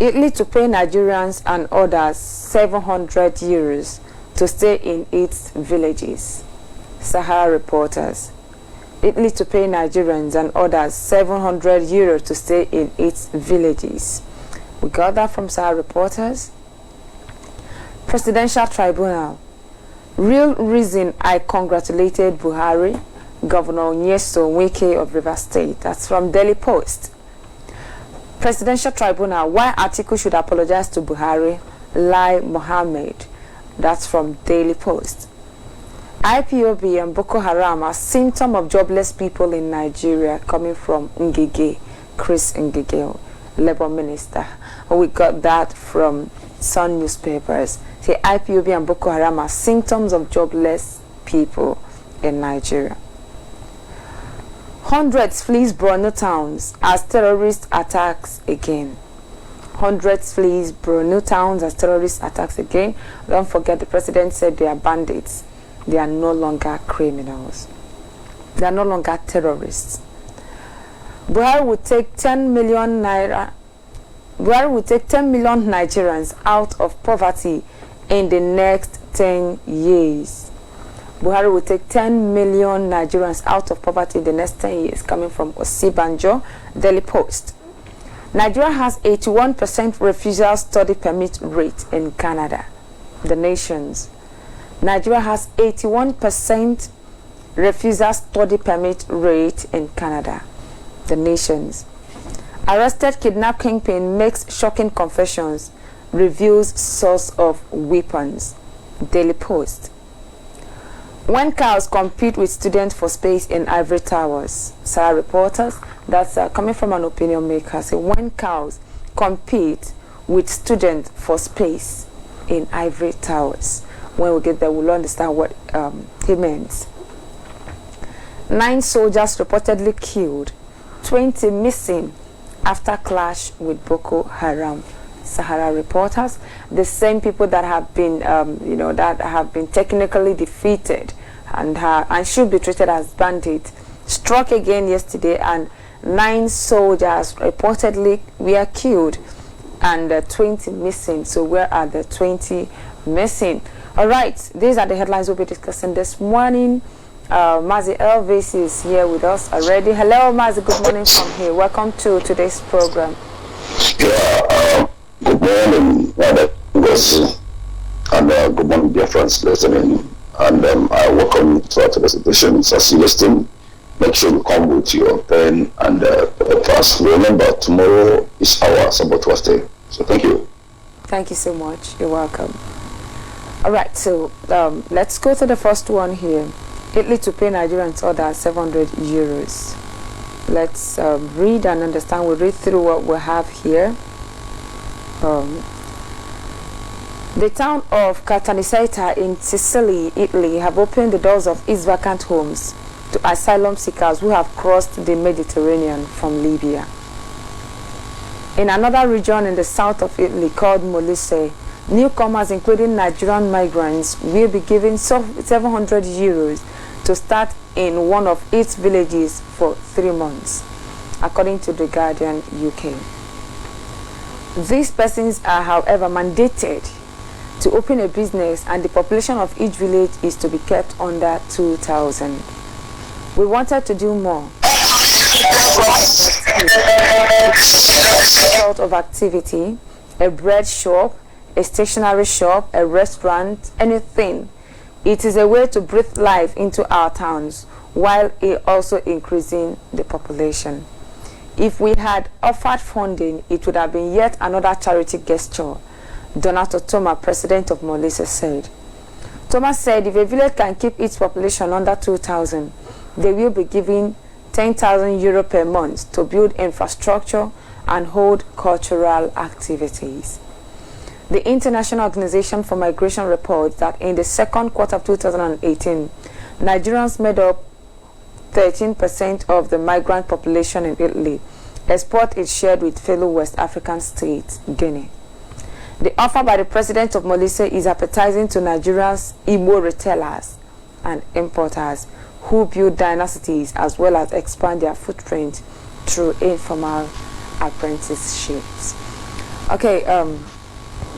Italy to pay Nigerians and others 700 euros to stay in its villages. Sahara reporters. Italy to pay Nigerians and others 700 euros to stay in its villages. We got that from Sahara reporters. Presidential Tribunal. Real reason I congratulated Buhari, Governor Wike of Rivers State. That's from Daily Post. Presidential Tribunal, why Atiku should apologize to Buhari, Lai Mohammed. That's from Daily Post. IPOB and Boko Haram are symptom of jobless people in Nigeria, coming from Ngige, Chris Ngige, Labour Minister. We got that from Sun newspapers. Say IPOB and Boko Haram are symptoms of jobless people in Nigeria. Hundreds flees Borno towns as terrorist attacks again. Hundreds flees Borno towns as terrorist attacks again. Don't forget, the president said they are bandits. They are no longer criminals. They are no longer terrorists. Buhari would take 10 million naira. Buhari would take 10 million Nigerians out of poverty in the next 10 years. Buhari will take 10 million Nigerians out of poverty in the next 10 years, coming from Osibanjo, Daily Post. Nigeria has 81% refusal study permit rate in Canada. The Nations. Nigeria has 81% refusal study permit rate in Canada. The Nations. Arrested kidnap kingpin makes shocking confessions, reveals source of weapons. Daily Post. When cows compete with students for space in ivory towers. Sarah reporters, that's coming from an opinion maker. Say when cows compete with students for space in ivory towers. When we get there, we'll understand what he means. 9 soldiers reportedly killed, 20 missing after clash with Boko Haram. Sahara reporters, the same people that have been, that have been technically defeated and should be treated as bandits, struck again yesterday, and 9 soldiers reportedly were killed and 20 missing. So where are the 20 missing? All right, these are the headlines we'll be discussing this morning. Mazi Elvis is here with us already. Hello, Mazi. Good morning from here. Welcome to today's program. Yeah, good morning, and good morning, dear friends listening. And I welcome you to today's edition. As you listen, make sure you come with your pen and paper. Remember, tomorrow is our Sabbath Wednesday. So thank you. Thank you so much. You're welcome. All right, so let's go to the first one here. Italy to pay Nigerians others 700 euros. Let's read and understand. We'll read through what we have here. The town of Caltanissetta in Sicily, Italy, have opened the doors of its vacant homes to asylum seekers who have crossed the Mediterranean from Libya. In another region in the south of Italy called Molise, newcomers, including Nigerian migrants, will be given 700 euros to start in one of its villages for 3 months, according to The Guardian UK. These persons are, however, mandated to open a business, and the population of each village is to be kept under 2,000. We wanted to do more. Sort of activity, a bread shop, a stationery shop, a restaurant, anything. It is a way to breathe life into our towns while also increasing the population. If we had offered funding, it would have been yet another charity gesture, Donato Toma, president of Molise, said. Thomas said if a village can keep its population under 2,000, they will be giving 10,000 euro per month to build infrastructure and hold cultural activities. The International Organization for Migration reports that in the second quarter of 2018, Nigerians made up 13% of the migrant population in Italy. Export is shared with fellow West African states, Guinea. The offer by the president of Molise is appetizing to Nigeria's Igbo retailers and importers who build dynasties as well as expand their footprint through informal apprenticeships. Okay,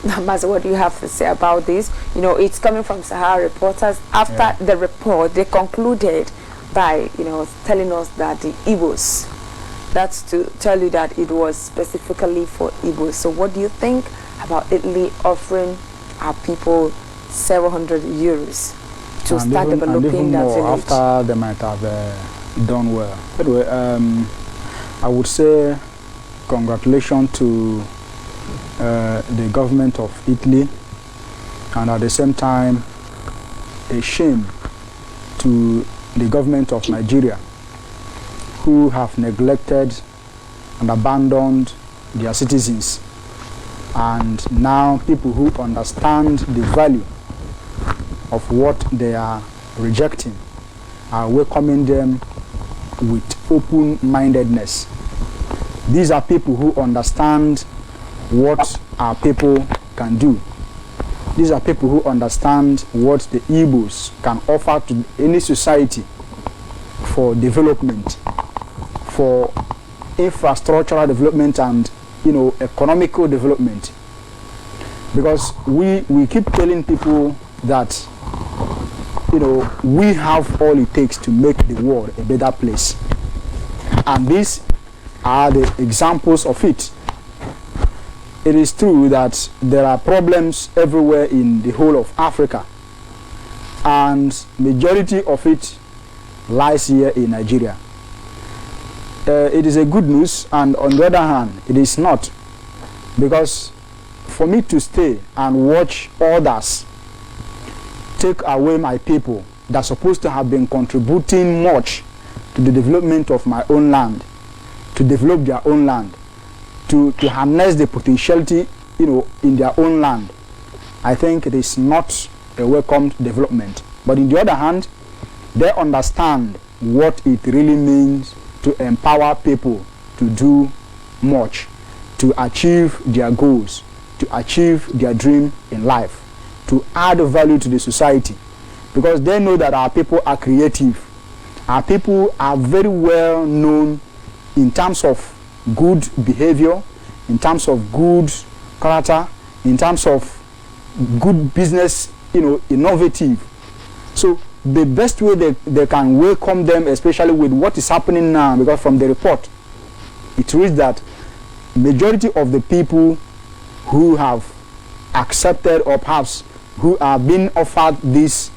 Mazi, what do you have to say about this? You know, it's coming from Sahara reporters. After the report, they concluded by, you know, telling us that the Igbos, that's to tell you that it was specifically for Igbos. So what do you think about Italy offering our people 700 euros to start developing that village? After they might have done well. Anyway, I would say congratulations to the government of Italy, and at the same time a shame to the government of Nigeria, who have neglected and abandoned their citizens. And now people who understand the value of what they are rejecting are welcoming them with open-mindedness. These are people who understand what our people can do. These are people who understand what the Igbos can offer to any society for development, for infrastructural development and, you know, economical development. Because we keep telling people that, you know, we have all it takes to make the world a better place. And these are the examples of it. It is true that there are problems everywhere in the whole of Africa, and majority of it lies here in Nigeria. It is a good news, and on the other hand, it is not, because for me to stay and watch others take away my people that are supposed to have been contributing much to the development of my own land, to develop their own land, to harness the potentiality, you know, in their own land, I think it is not a welcome development. But on the other hand, they understand what it really means to empower people to do much, to achieve their goals, to achieve their dream in life, to add value to the society, because they know that our people are creative. Our people are very well known in terms of good behavior, in terms of good character, in terms of good business, you know, innovative. So the best way they can welcome them, especially with what is happening now, because from the report it reads that majority of the people who have accepted, or perhaps who are being offered this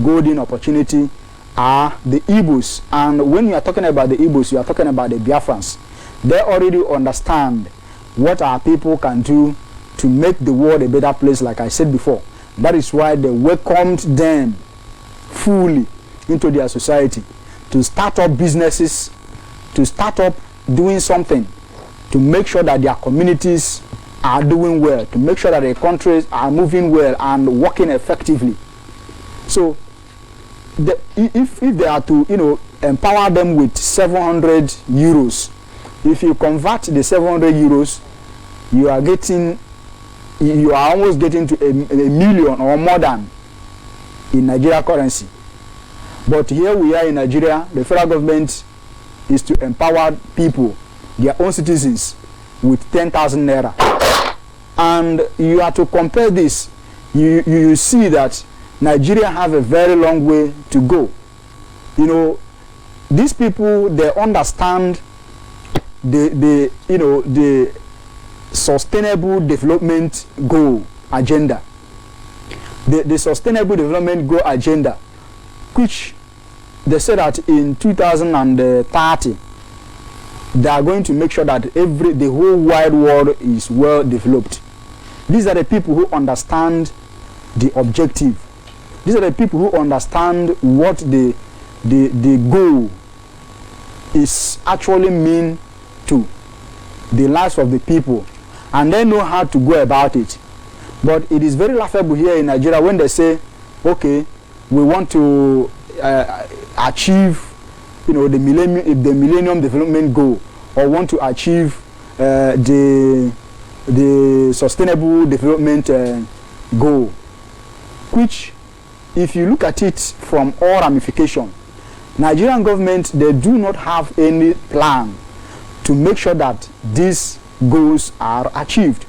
golden opportunity, are the Igbos. And when you are talking about the Igbos, you are talking about the Biafrans. They already understand what our people can do to make the world a better place, like I said before. That is why they welcomed them fully into their society, to start up businesses, to start up doing something, to make sure that their communities are doing well, to make sure that their countries are moving well and working effectively. So if they are to, you know, empower them with 700 euros, if you convert the 700 euros, you are almost getting to a million or more than in Nigeria currency. But here we are in Nigeria, the federal government is to empower people, their own citizens, with 10,000 naira. And you are to compare this, you see that Nigeria have a very long way to go. You know, these people, they understand the sustainable development goal agenda. The sustainable development goal agenda, which they said that in 2030 they are going to make sure that the whole wide world is well developed. These are the people who understand the objective. These are the people who understand what the goal is actually mean to the lives of the people, and they know how to go about it. But it is very laughable here in Nigeria when they say, okay, we want to achieve, you know, the millennium development goal, or want to achieve the sustainable development goal, which, if you look at it from all ramifications, Nigerian government, they do not have any plan to make sure that these goals are achieved.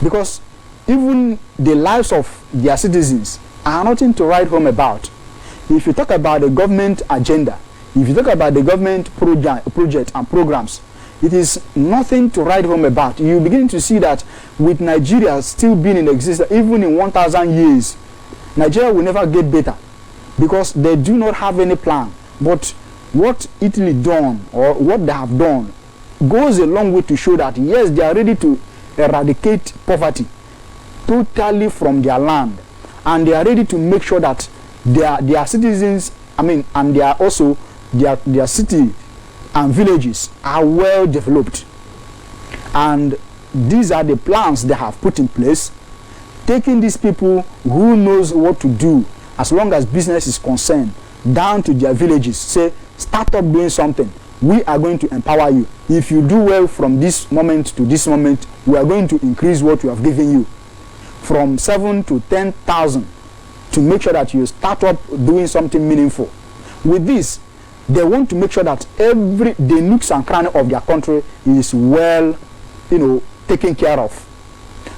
because even the lives of their citizens are nothing to write home about. If you talk about the government agenda, if you talk about the government project and programs, it is nothing to write home about. You begin to see that with Nigeria still being in existence, even in 1,000 years, Nigeria will never get better because they do not have any plan. But what Italy done, or what they have done, goes a long way to show that yes, they are ready to eradicate poverty totally from their land, and they are ready to make sure that their citizens, and they are also their city and villages are well developed. And these are the plans they have put in place, taking these people who knows what to do as long as business is concerned down to their villages, say start up doing something, we are going to empower you. If you do well from this moment to this moment, we are going to increase what we have given you from 7 to 10,000 to make sure that you start up doing something meaningful. With this, they want to make sure that the nooks and crannies of their country is well, taken care of.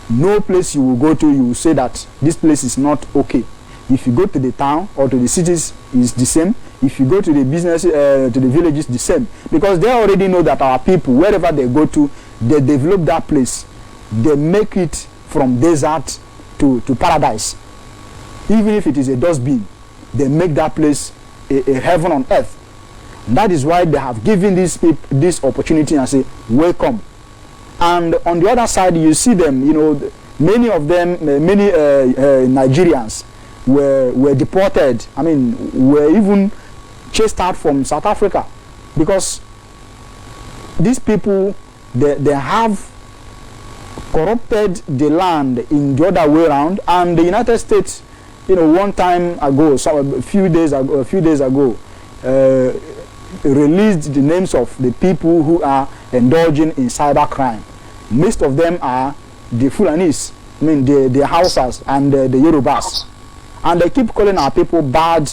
No place you will go to, you will say that this place is not okay. If you go to the town or to the cities, it's the same. If you go to the business, to the villages, the same. Because they already know that our people, wherever they go to, they develop that place. They make it from desert to paradise. Even if it is a dustbin, they make that place a heaven on earth. That is why they have given these people this opportunity and say, welcome. And on the other side, you see them, many of them, many Nigerians were deported. Were even chased out from South Africa because these people, they have corrupted the land in the other way around. And the United States, one time ago, a few days ago, released the names of the people who are indulging in cyber crime. Most of them are the Fulanis, the Hausas and the Yorubas. And they keep calling our people bad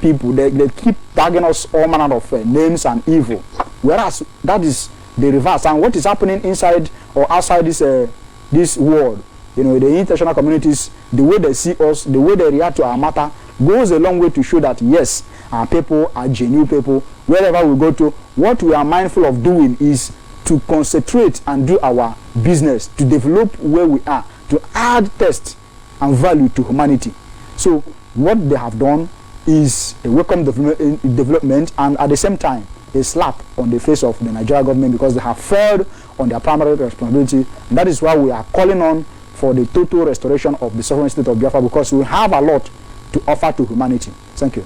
people. They keep tagging us all manner of names and evil. Whereas that is the reverse. And what is happening inside or outside this world, the international communities, the way they see us, the way they react to our matter, goes a long way to show that yes, our people are genuine people. Wherever we go to, what we are mindful of doing is to concentrate and do our business, to develop where we are, to add taste and value to humanity. So what they have done is a welcome development, and at the same time a slap on the face of the Nigeria government, because they have failed on their primary responsibility. And that is why we are calling on for the total restoration of the sovereign state of Biafra, because we have a lot to offer to humanity. Thank you.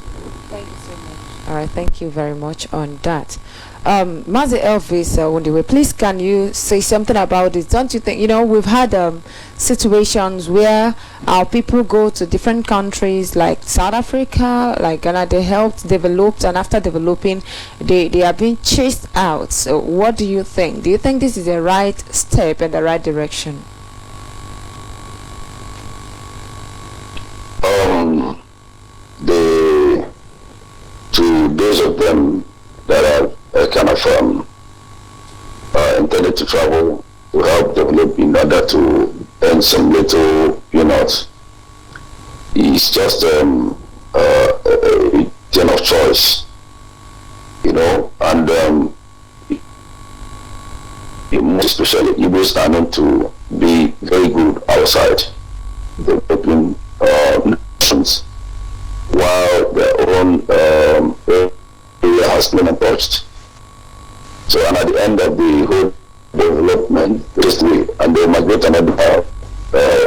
Thank you so much. All right, thank you very much on that. Mazi Elvis Wundiwe, please can you say something about this? Don't you think, we've had situations where our people go to different countries like South Africa, like Ghana, they helped develop, and after developing, they are being chased out. So what do you think? Do you think this is the right step in the right direction? To those of them that are kind of intended to travel to help develop in order to earn some little peanuts, it's just a thing of choice, and especially Igbos are known to be very good outside developing nations, while their own area has been untouched. So, and at the end of the whole development, and they migrate to another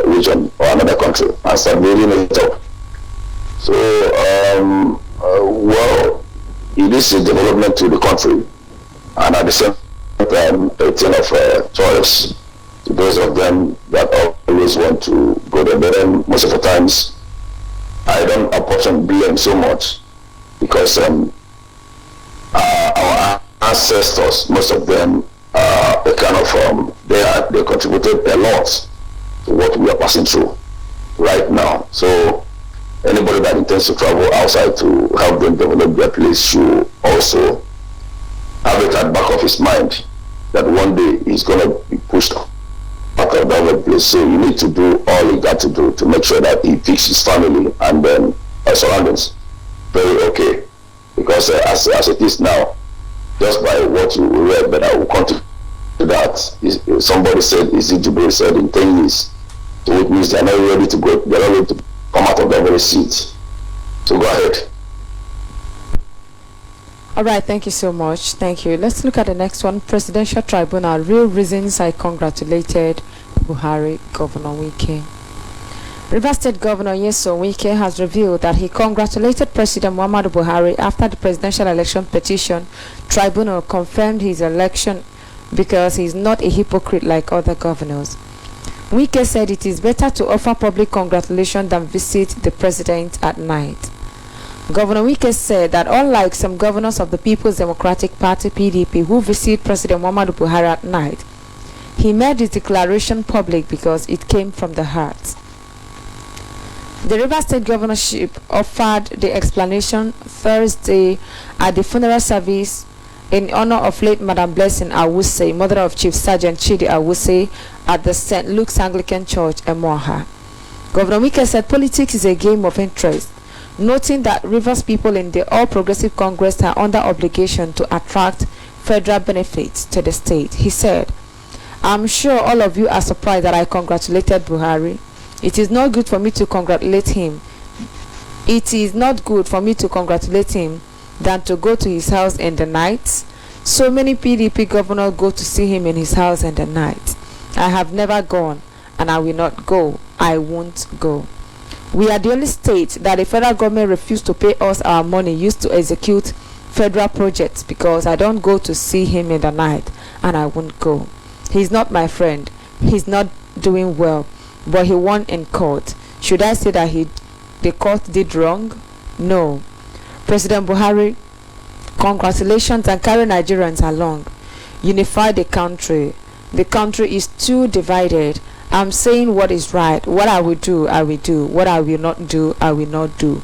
region or another country and start building it up. So, well, it is a development to the country, and at the same time, a thing of choice to those of them that always want to go there. But then most of the times, I don't apportion blame so much, because our ancestors, most of them, they contributed a lot to what we are passing through right now. So anybody that intends to travel outside to help them develop their place should also have it at the back of his mind that one day he's going to be pushed out of government place. So you need to do all you got to do to make sure that he fixes his family and then surroundings very okay. Because as it is now, just by what you read, but I will come to that. Somebody said, Jibril said in 10 years, so it means they're not ready to go, they're not ready to come out of their very seat. So go ahead. All right, thank you so much. Thank you. Let's look at the next one. Presidential Tribunal. Real reasons I congratulated Buhari, Governor Wike. Rivers State Governor Nyesom Wike has revealed that he congratulated President Muhammadu Buhari after the presidential election petition tribunal confirmed his election because he is not a hypocrite like other governors. Wike said it is better to offer public congratulations than visit the president at night. Governor Wike said that unlike some governors of the People's Democratic Party (PDP) who visit President Muhammadu Buhari at night, he made his declaration public because it came from the heart. The Rivers State governorship offered the explanation Thursday at the funeral service in honor of late Madam Blessing Awuse, mother of Chief Sergeant Chidi Awuse, at the St. Luke's Anglican Church, Emoha. Governor Wike said politics is a game of interest, noting that Rivers people in the All Progressive Congress are under obligation to attract federal benefits to the state. He said, "I'm sure all of you are surprised that I congratulated Buhari. It is not good for me to congratulate him. It is not good for me to congratulate him than to go to his house in the night. So many PDP governors go to see him in his house in the night. I have never gone, and I will not go. I won't go. We are the only state that the federal government refused to pay us our money used to execute federal projects because I don't go to see him in the night, and I won't go. He's not my friend. He's not doing well, but he won in court. Should I say that the court did wrong? No. President Buhari, congratulations and carry Nigerians along. Unify the country. The country is too divided. I'm saying what is right. What I will do, I will do. What I will not do, I will not do.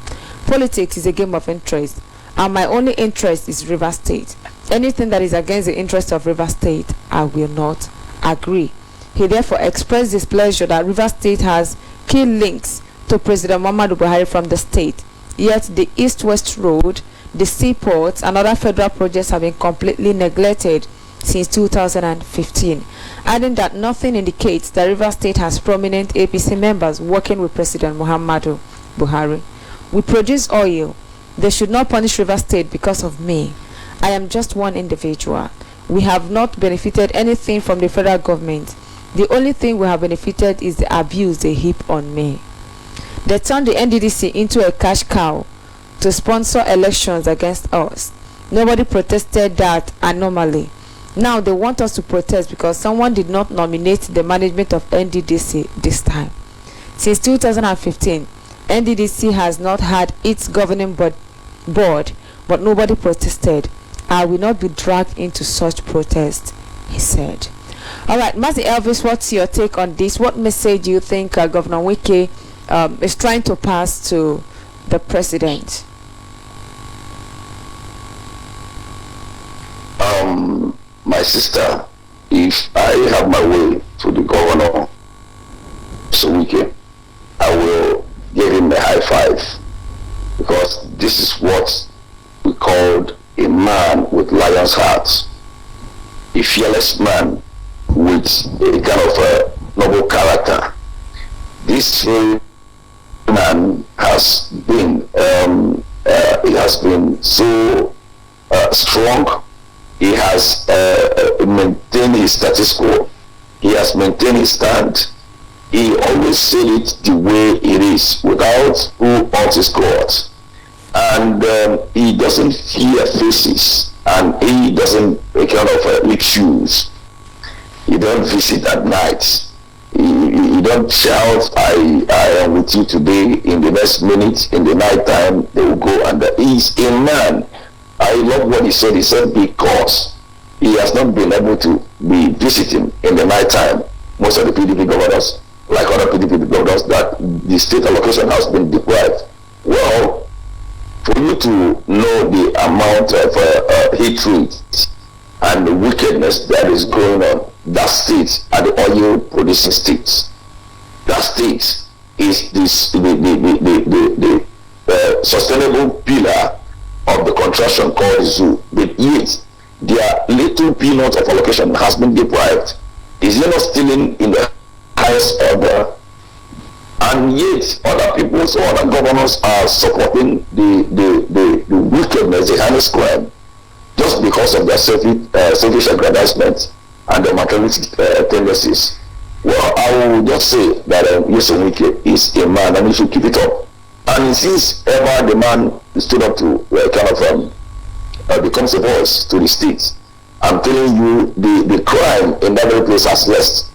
Politics is a game of interest, and my only interest is River State. Anything that is against the interest of River State, I will not agree." He therefore expressed displeasure that River State has key links to President Muhammadu Buhari from the state, yet the East-West Road, the seaports, and other federal projects have been completely neglected since 2015, adding that nothing indicates that River State has prominent APC members working with President Muhammadu Buhari. "We produce oil. They should not punish River State because of me. I am just one individual. We have not benefited anything from the federal government. The only thing we have benefited is the abuse they heap on me. They turned the NDDC into a cash cow to sponsor elections against us. Nobody protested that anomaly. Now they want us to protest because someone did not nominate the management of NDDC this time. Since 2015, NDDC has not had its governing board, but nobody protested. I will not be dragged into such protest," he said. All right, Mazi Elvis, what's your take on this? What message do you think Governor Wike is trying to pass to the president? My sister, if I have my way to the governor, so Wike, I will give him a high five, because this is what we called a man with lion's heart, a fearless man with a kind of a noble character. This man has been he has been so strong. He has maintained his status quo. He has maintained his stand. He always said it the way it is, without who owns his court. And he doesn't fear faces, and he doesn't kind of lick shoes. He don't visit at night. He don't shout, I am with you today. In the next minute, in the night time, they will go. And he's a man. I love what he said. He said because he has not been able to be visiting in the night time. Most of the PDP governors, like other PDP governors, that the state allocation has been deprived. Well, for you to know the amount of hatred and the wickedness that is going on. That state are the oil producing states. That state is this the sustainable pillar of the contraction called zoo, but yet their little peanut of allocation has been deprived. Is it not stealing in the highest order? And yet other people, so other governors are supporting the wickedness, the heinous crime, just because of their selfish aggrandizement and their materialistic tendencies. Well, I will just say that yes, Wike is a man and he should keep it up. And since ever the man stood up to becomes a voice to the state, I'm telling you, the crime in that very place has less.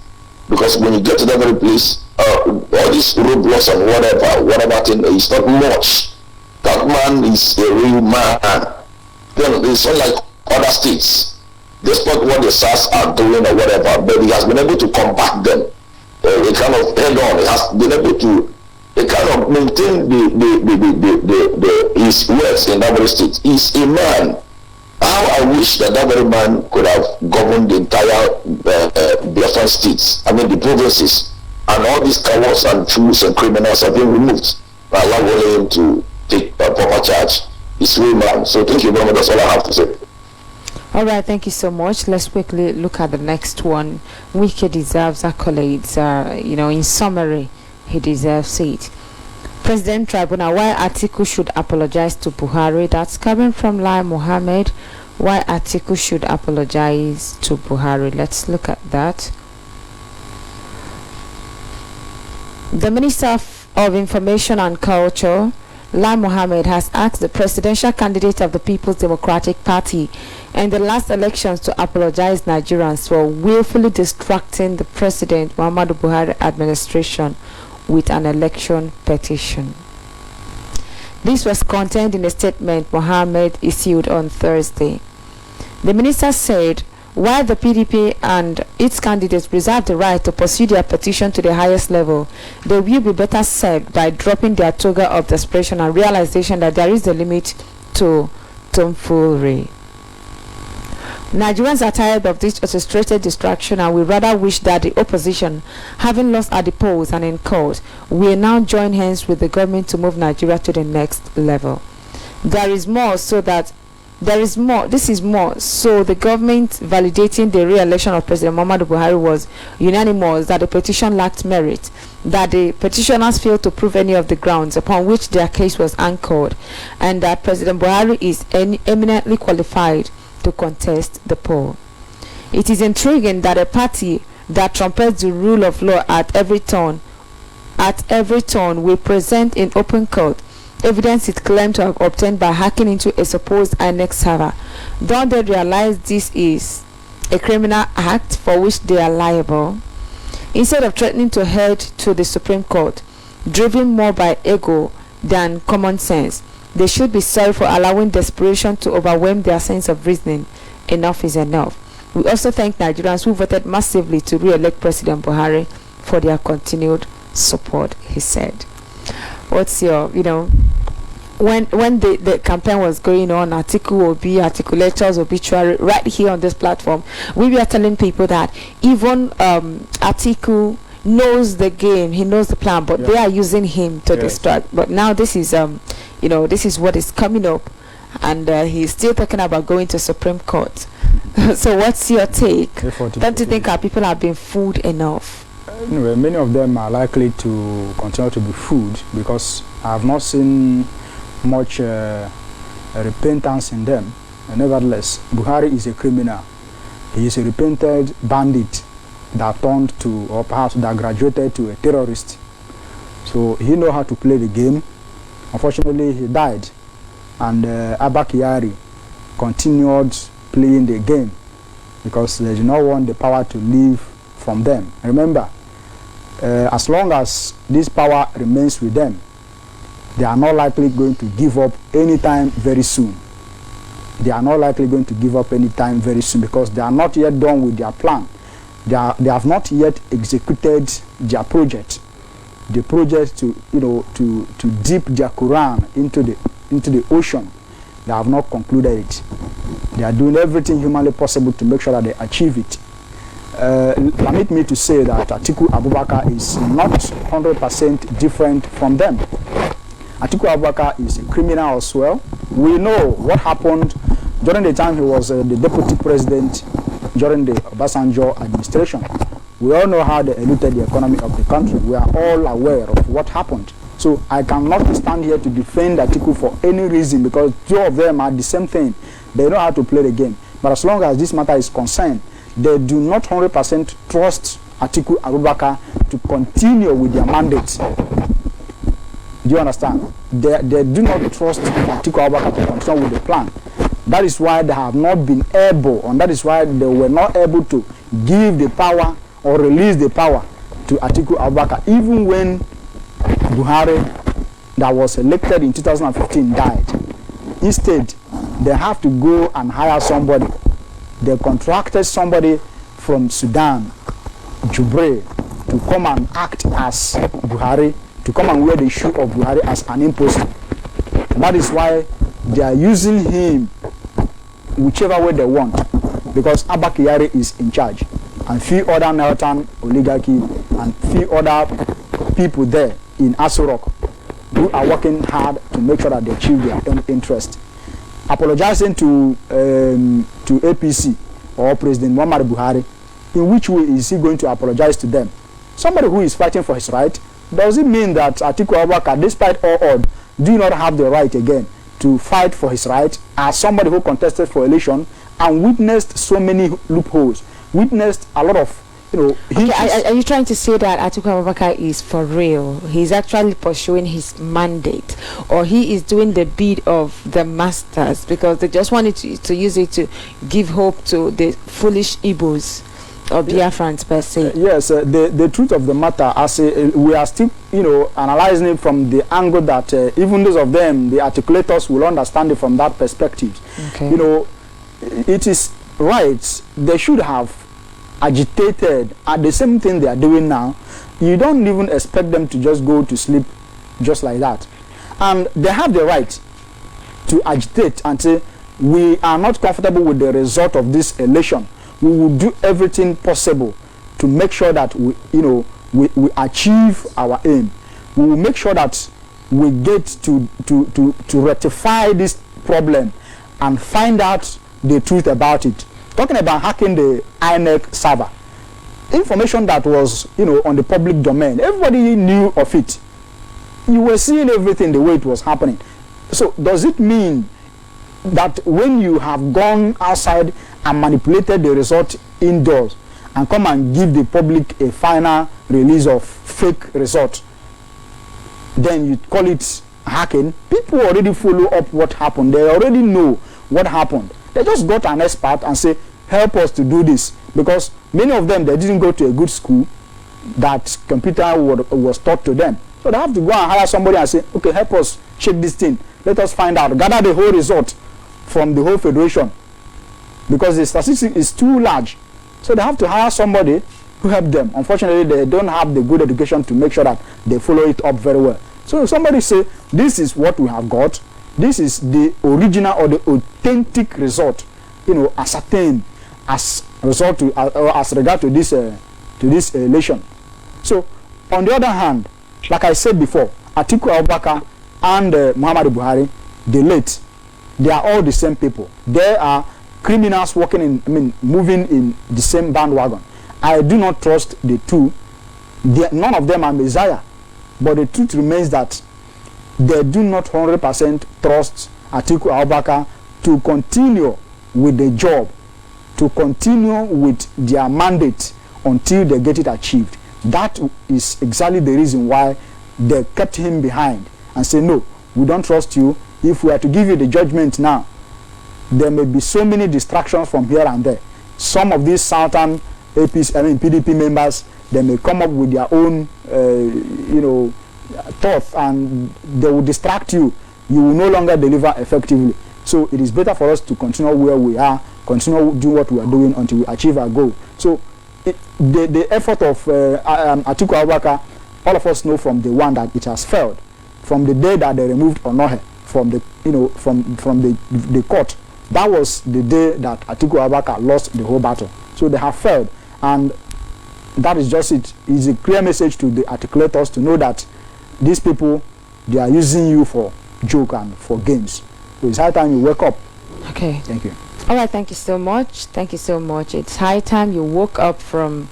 Because when you get to that very place, all these roadblocks and whatever thing is not much. That man is a real man. Then it's not like other states, despite what the SARS are doing or whatever, but he has been able to combat them. He kind of head on. He has been able to kind of maintain his words in that very state. He's a man. How I wish that very man could have governed the entire Biafran states. I mean the provinces, and all these cowards and fools and criminals have been removed. Allow him to take proper charge. He's a real man. So thank you very much. That's all I have to say. All right, thank you so much. Let's quickly look at the next one. Wike deserves accolades. In summary, he deserves it. President Tribunal, why Atiku should apologize to Buhari. That's coming from Lai Mohammed. Why Atiku should apologize to Buhari. Let's look at that. The Minister of Information and Culture, Lai Mohammed, has asked the presidential candidate of the People's Democratic Party in the last elections to apologize Nigerians for willfully distracting the President Muhammadu Buhari administration with an election petition. This was contained in a statement Mohammed issued on Thursday. The minister said, while the PDP and its candidates reserve the right to pursue their petition to the highest level, they will be better served by dropping their toga of desperation and realization that there is a limit to tomfoolery. Nigerians are tired of this orchestrated distraction and we rather wish that the opposition, having lost at the polls and in court, will now join hands with the government to move Nigeria to the next level. This is more so the government validating the re-election of President Muhammadu Buhari was unanimous that the petition lacked merit, that the petitioners failed to prove any of the grounds upon which their case was anchored, and that President Buhari is eminently qualified to contest the poll. It is intriguing that a party that trumpets the rule of law at every turn will present in open court evidence it claimed to have obtained by hacking into a supposed INEC server. Don't they realize this is a criminal act for which they are liable? Instead of threatening to head to the Supreme Court, driven more by ego than common sense, they should be sorry for allowing desperation to overwhelm their sense of reasoning. Enough is enough. We also thank Nigerians who voted massively to re-elect President Buhari for their continued support, he said. What's your, when the campaign was going on, Articulators obituary right here on this platform, we were telling people that even Atiku knows the game, he knows the plan, but they are using him to distract. But now this is this is what is coming up, and he's still talking about going to Supreme Court. So what's your take? Don't you think our people have been fooled enough? Anyway, many of them are likely to continue to be fooled because I have not seen much repentance in them. And nevertheless, Buhari is a criminal. He is a repented bandit that turned to, or perhaps that graduated to a terrorist. So he knows how to play the game. Unfortunately, he died, and Abba Kyari continued playing the game because they do not want the power to leave from them. Remember, as long as this power remains with them, they are not likely going to give up anytime very soon. They are not likely going to give up anytime very soon because they are not yet done with their plan. They have not yet executed their project. The project to dip their Quran into the ocean. They have not concluded it. They are doing everything humanly possible to make sure that they achieve it. Permit me to say that Atiku Abubakar is not 100% different from them. Atiku Abubakar is a criminal as well. We know what happened during the time he was the deputy president during the Obasanjo administration. We all know how they eluded the economy of the country. We are all aware of what happened. So I cannot stand here to defend Atiku for any reason, because two of them are the same thing. They know how to play the game. But as long as this matter is concerned, they do not 100% trust Atiku Abubakar to continue with their mandate. Do you understand? They do not trust Atiku Abubakar to continue with the plan. That is why they have not been able, and that is why they were not able to give the power or release the power to Atiku Abubakar, even when Buhari, that was elected in 2015, died. Instead, they have to go and hire somebody. They contracted somebody from Sudan, Jubre, to come and act as Buhari, to come and wear the shoe of Buhari as an imposter. That is why they are using him whichever way they want, because Abba Kyari is in charge, and few other Northern oligarchy and few other people there in Aso Rock who are working hard to make sure that they achieve their own interest. Apologizing to APC or President Muhammadu Buhari, in which way is he going to apologize to them? Somebody who is fighting for his right, does it mean that Atiku Abubakar, despite all odds, do not have the right again to fight for his right as somebody who contested for election and witnessed so many loopholes, witnessed a lot of, Okay, are you trying to say that Atiku Abubakar is for real? He's actually pursuing his mandate, or he is doing the bid of the masters because they just wanted to use it to give hope to the foolish Igbos or Biafrans per se? Yes, the truth of the matter, as we are still, analyzing it from the angle that even those of them, the articulators, will understand it from that perspective. Okay. It is right. They should have agitated at the same thing they are doing now. You don't even expect them to just go to sleep just like that. And they have the right to agitate and say, we are not comfortable with the result of this election. We will do everything possible to make sure that we achieve our aim. We will make sure that we get to rectify this problem and find out the truth about it. Talking about hacking the INEC server, information that was on the public domain, everybody knew of it. You were seeing everything the way it was happening. So does it mean that when you have gone outside and manipulated the result indoors and come and give the public a final release of fake result, then you call it hacking? People already follow up what happened. They already know what happened. They just got an expert and say, help us to do this, because many of them, they didn't go to a good school that computer was taught to them. So they have to go and hire somebody and say, okay, help us check this thing. Let us find out, gather the whole result from the whole federation, because the statistic is too large. So they have to hire somebody who help them. Unfortunately, they don't have the good education to make sure that they follow it up very well. So somebody say, this is what we have got. This is the original or the authentic result, ascertained as result to as regard to this election. So on the other hand, like I said before, Atiku Abubakar and Muhammadu Buhari, the late, they are all the same people. They are criminals moving in the same bandwagon. I do not trust the two. None of them are Messiah, but the truth remains that they do not 100% trust Atiku Abubakar to continue with the job, to continue with their mandate until they get it achieved. That is exactly the reason why they kept him behind and say, no, we don't trust you. If we are to give you the judgment now, there may be so many distractions from here and there. Some of these Southern PDP members, they may come up with their own, thoughts, and they will distract you. You will no longer deliver effectively. So it is better for us to continue where we are, continue doing what we are doing until we achieve our goal. So the effort of Atiku Abubakar, all of us know from the one that it has failed. From the day that they removed Onohe from the the court, that was the day that Atiku Abubakar lost the whole battle. So they have failed, and that is just it. It's a clear message to the articulators to know that these people, they are using you for joke and for games. So it's high time you wake up. Okay. Thank you. All right, thank you so much. Thank you so much. It's high time you woke up from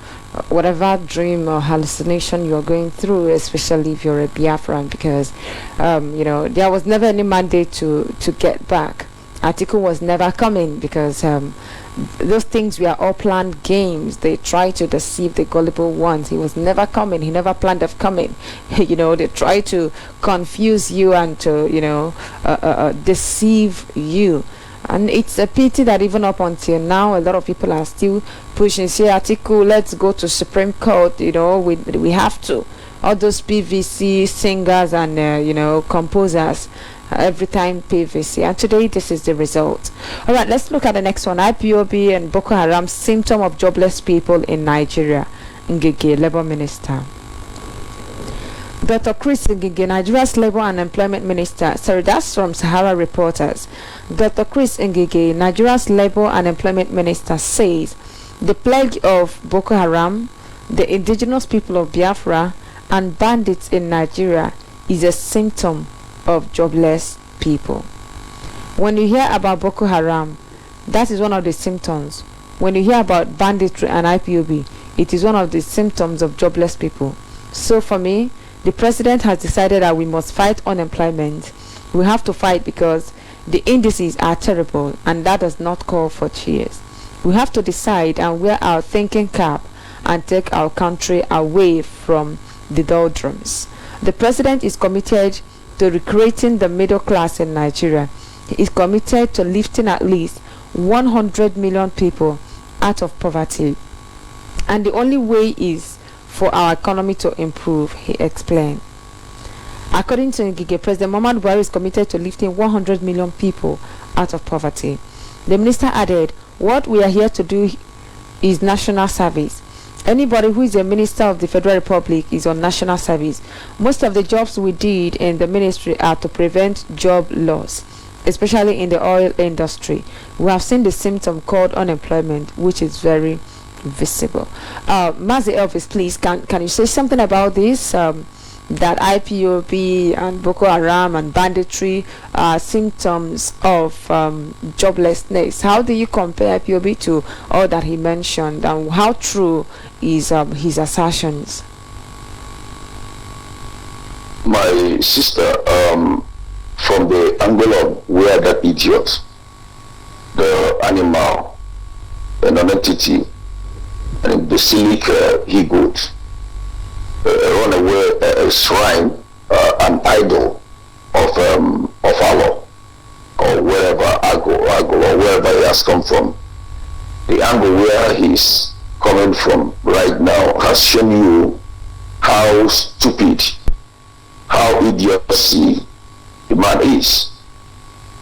whatever dream or hallucination you're going through, especially if you're a Biafran, because there was never any mandate to get back. Atiku was never coming because those things were all planned games. They tried to deceive the gullible ones. He was never coming. He never planned of coming. They tried to confuse you and to deceive you. And it's a pity that even up until now, a lot of people are still pushing, say, Atiku, let's go to Supreme Court, we have to. All those PVC singers and, composers, every time PVC. And today, this is the result. All right, let's look at the next one. IPOB and Boko Haram, symptom of jobless people in Nigeria. Ngige, Labour Minister. Dr. Chris Ngige, Nigeria's Labour and Employment Minister. Sorry, that's from Sahara Reporters. Dr. Chris Ngige, Nigeria's Labour and Employment Minister, says the plague of Boko Haram, the indigenous people of Biafra, and bandits in Nigeria is a symptom of jobless people. When you hear about Boko Haram, that is one of the symptoms. When you hear about banditry and IPOB, it is one of the symptoms of jobless people. So for me, the president has decided that we must fight unemployment. We have to fight because the indices are terrible, and that does not call for cheers. We have to decide and wear our thinking cap and take our country away from the doldrums. The president is committed to recreating the middle class in Nigeria. He is committed to lifting at least 100 million people out of poverty. And the only way is for our economy to improve, he explained. According to Ngige, President Muhammadu Buhari is committed to lifting 100 million people out of poverty. The minister added, what we are here to do is national service. Anybody who is a minister of the Federal Republic is on national service. Most of the jobs we did in the ministry are to prevent job loss, especially in the oil industry. We have seen the symptom called unemployment, which is very visible. Mazi Elvis, please, can you say something about this? That IPOB and Boko Haram and banditry are symptoms of joblessness. How do you compare IPOB to all that he mentioned, and how true is his assertions? My sister, from the angle of where that idiot, the animal, the non-entity, and imbecilic he-goat, run away a shrine, an idol of Allah, or wherever Ago, or wherever he has come from. The angle where he's coming from right now has shown you how stupid, how idiocy the man is.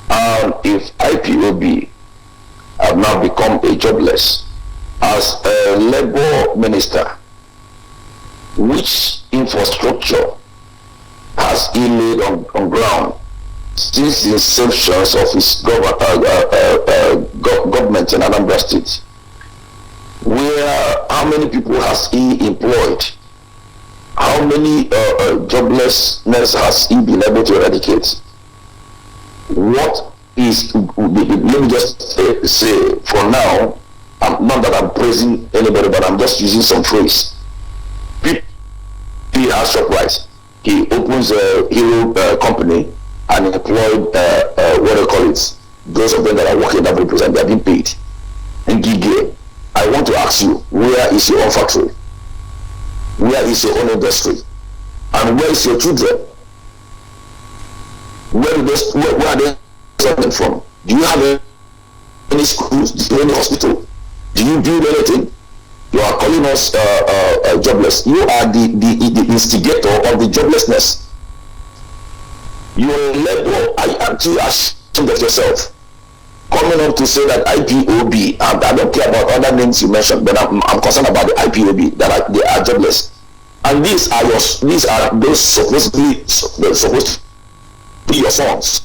And if IPOB have now become a jobless, as a labor minister, which infrastructure has he laid on ground since the inception of his government in Anambra State? How many people has he employed? How many joblessness has he been able to eradicate? What is, let me just say for now, not that I'm praising anybody, but I'm just using some phrase. He has surprise. He opens a hero company and employed what do call it? Those of them that are working in that place and they are being paid. And Gige, I want to ask you, where is your own factory? Where is your own industry? And where is your children? Where are they coming from? Do you have any schools? Do you have any hospital? Do you build anything? You are calling us jobless. You are the instigator of the joblessness. You are a labor. I am too ashamed of yourself. Coming up to say that IPOB, I don't care about other names you mentioned, but I'm concerned about the IPOB, that they are jobless. And these are those supposed to be your sons.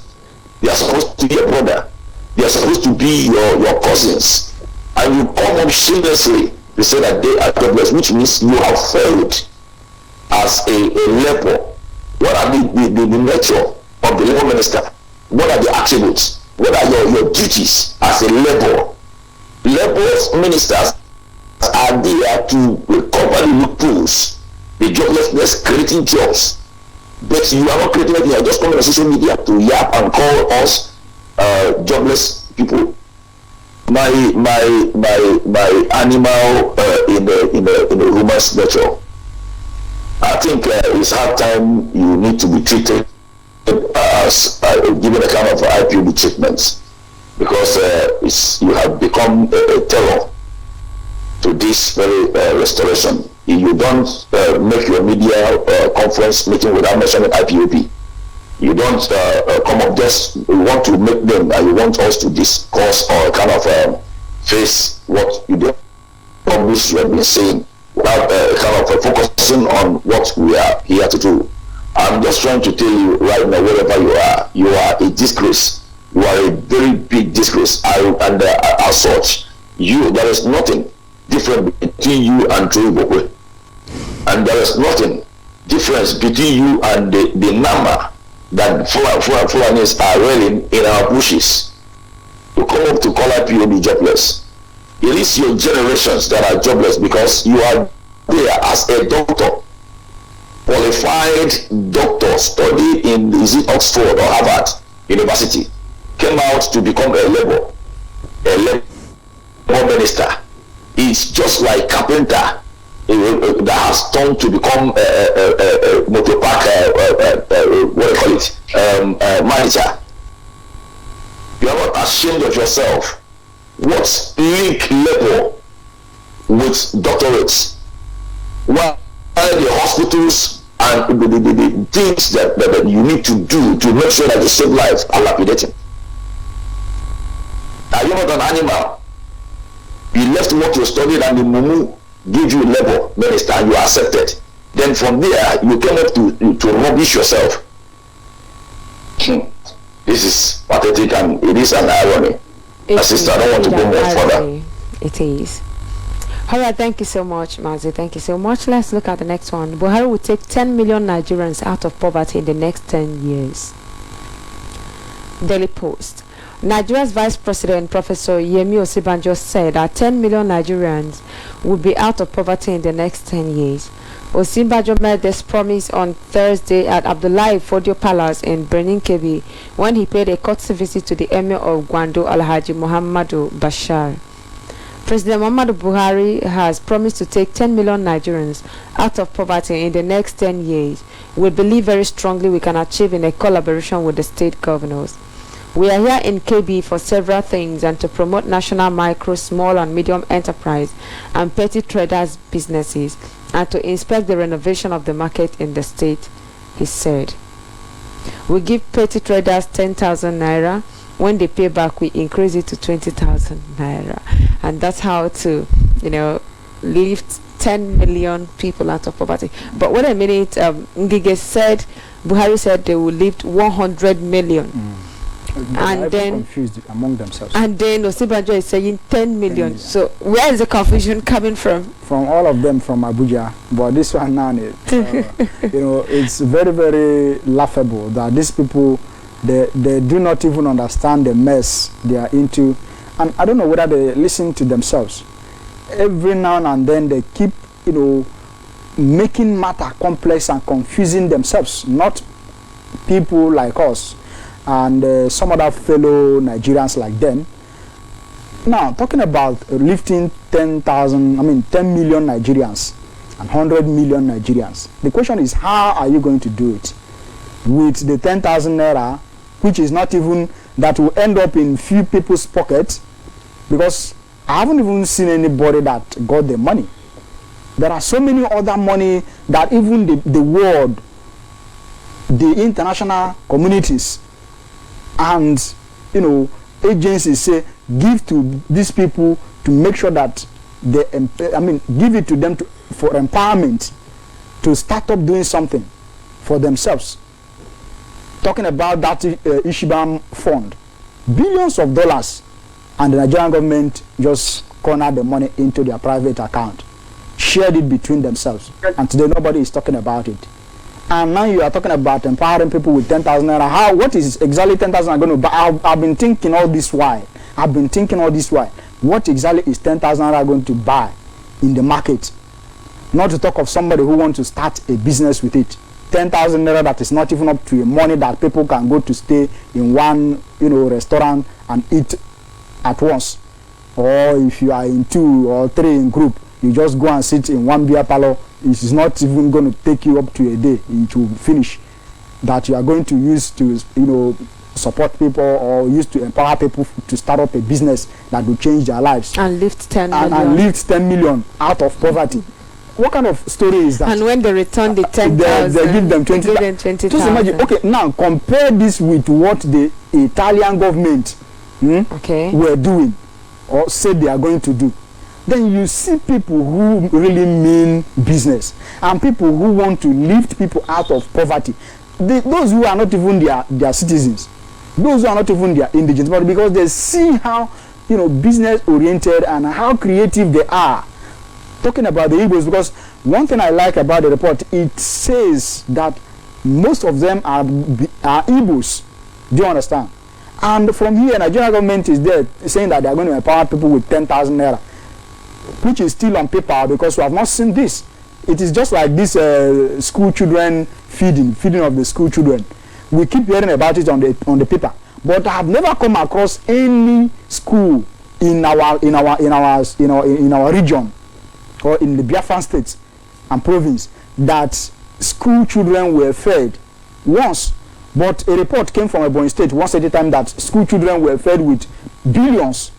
They are supposed to be your brother. They are supposed to be your cousins. And you come up shamelessly to say that they are jobless, which means you have failed as a labor. What are the nature of the labor minister? What are the attributes? What are your duties as a labor? Labor ministers are there to recover the loopholes, the joblessness, creating jobs. But you are not creating anything. You are just coming on social media to yap and call us jobless people. My animal in the rumors nature. I think it's hard time you need to be treated as given a kind of IPOB treatments, because you have become a terror to this very restoration. You don't make your media conference meeting without mentioning IPOB. You don't come up just, you want to make them and you want us to discuss or kind of face what you do. Publish you have been saying without kind of focusing on what we are here to do. I'm just trying to tell you right now, wherever you are a disgrace. You are a very big disgrace. And as such, there is nothing different between you and Joey Bokwe. And there is nothing difference between you and the number that Fulanis are railing in our bushes to come up to call IPOB jobless. It is your generations that are jobless because you are there as a doctor, qualified doctor, studied in Oxford or Harvard University, came out to become a labor minister. It's just like carpenter that has turned to become a motor park, what do you call it, manager. You are not ashamed of yourself. What link labor with doctorates? Why the hospitals and the things that you need to do to make sure that you save lives are lapidating? Are you not an animal? You left what you studied and the mumu give you labor minister and you accepted. Then from there you came up to rubbish yourself. This is pathetic and it is an irony. My sister, I don't want to go more further. It is. Alright, thank you so much, Mazi. Thank you so much. Let's look at the next one. Buhari will take 10 million Nigerians out of poverty in the next 10 years. Daily Post. Nigeria's Vice President, Professor Yemi Osibanjo, said that 10 million Nigerians will be out of poverty in the next 10 years. Osibanjo made this promise on Thursday at Abdullahi Fodio Palace in Benin Kebbi when he paid a courtesy visit to the Emir of Gwando, Alhaji Muhammadu Bashar. President Muhammadu Buhari has promised to take 10 million Nigerians out of poverty in the next 10 years. We believe very strongly we can achieve in a collaboration with the state governors. We are here in KB for several things and to promote national micro, small and medium enterprise and petty traders businesses and to inspect the renovation of the market in the state, he said. We give petty traders 10,000 naira. When they pay back, we increase it to 20,000 naira. And that's how to, lift 10 million people out of poverty. But wait a minute, Ngige said, Buhari said they will lift 100 million. And then confused among themselves. And then Osibanjo is saying 10 million. So where is the confusion coming from? From all of them from Abuja. But this one now, it's very, very laughable that these people, they do not even understand the mess they are into. And I don't know whether they listen to themselves. Every now and then they keep, making matter complex and confusing themselves, not people like us and some other fellow Nigerians like them. Now, talking about lifting 10 million Nigerians and 100 million Nigerians, the question is, how are you going to do it? With the 10,000 naira, which is not even, that will end up in few people's pockets, because I haven't even seen anybody that got the money. There are so many other money that even the world, the international communities, and agencies say give to these people to make sure that they give it to them for empowerment, to start up doing something for themselves. talking about that Ishibam fund, billions of dollars, and the Nigerian government just cornered the money into their private account, shared it between themselves, and today nobody is talking about it. And now you are talking about empowering people with 10,000 naira. How? What is exactly 10,000 going to buy? I've been thinking all this while. What exactly is 10,000 naira going to buy in the market? Not to talk of somebody who wants to start a business with it. 10,000 naira that is not even up to money that people can go to stay in one, restaurant and eat at once. Or if you are in 2 or 3 in group, you just go and sit in one beer parlor. It is not even going to take you up to a day. It will finish. That you are going to use to, support people or use to empower people to start up a business that will change their lives. And lift 10 million. And lift 10 million out of poverty. What kind of story is that? And when they return the 10,000, they give them 20,000. Just imagine. Okay, now compare this with what the Italian government were doing or said they are going to do. Then you see people who really mean business and people who want to lift people out of poverty. Those who are not even their citizens, those who are not even their indigenous, but because they see how business oriented and how creative they are. Talking about the Igbos, because one thing I like about the report, it says that most of them are Igbos. Do you understand? And from here, Nigerian government is there saying that they are going to empower people with 10,000 naira, which is still on paper because we have not seen this. It is just like this school children feeding of the school children. We keep hearing about it on the paper, but I have never come across any school in our region or in the Biafran states and province that school children were fed once. But a report came from Ebonyi State once at a time that school children were fed with billions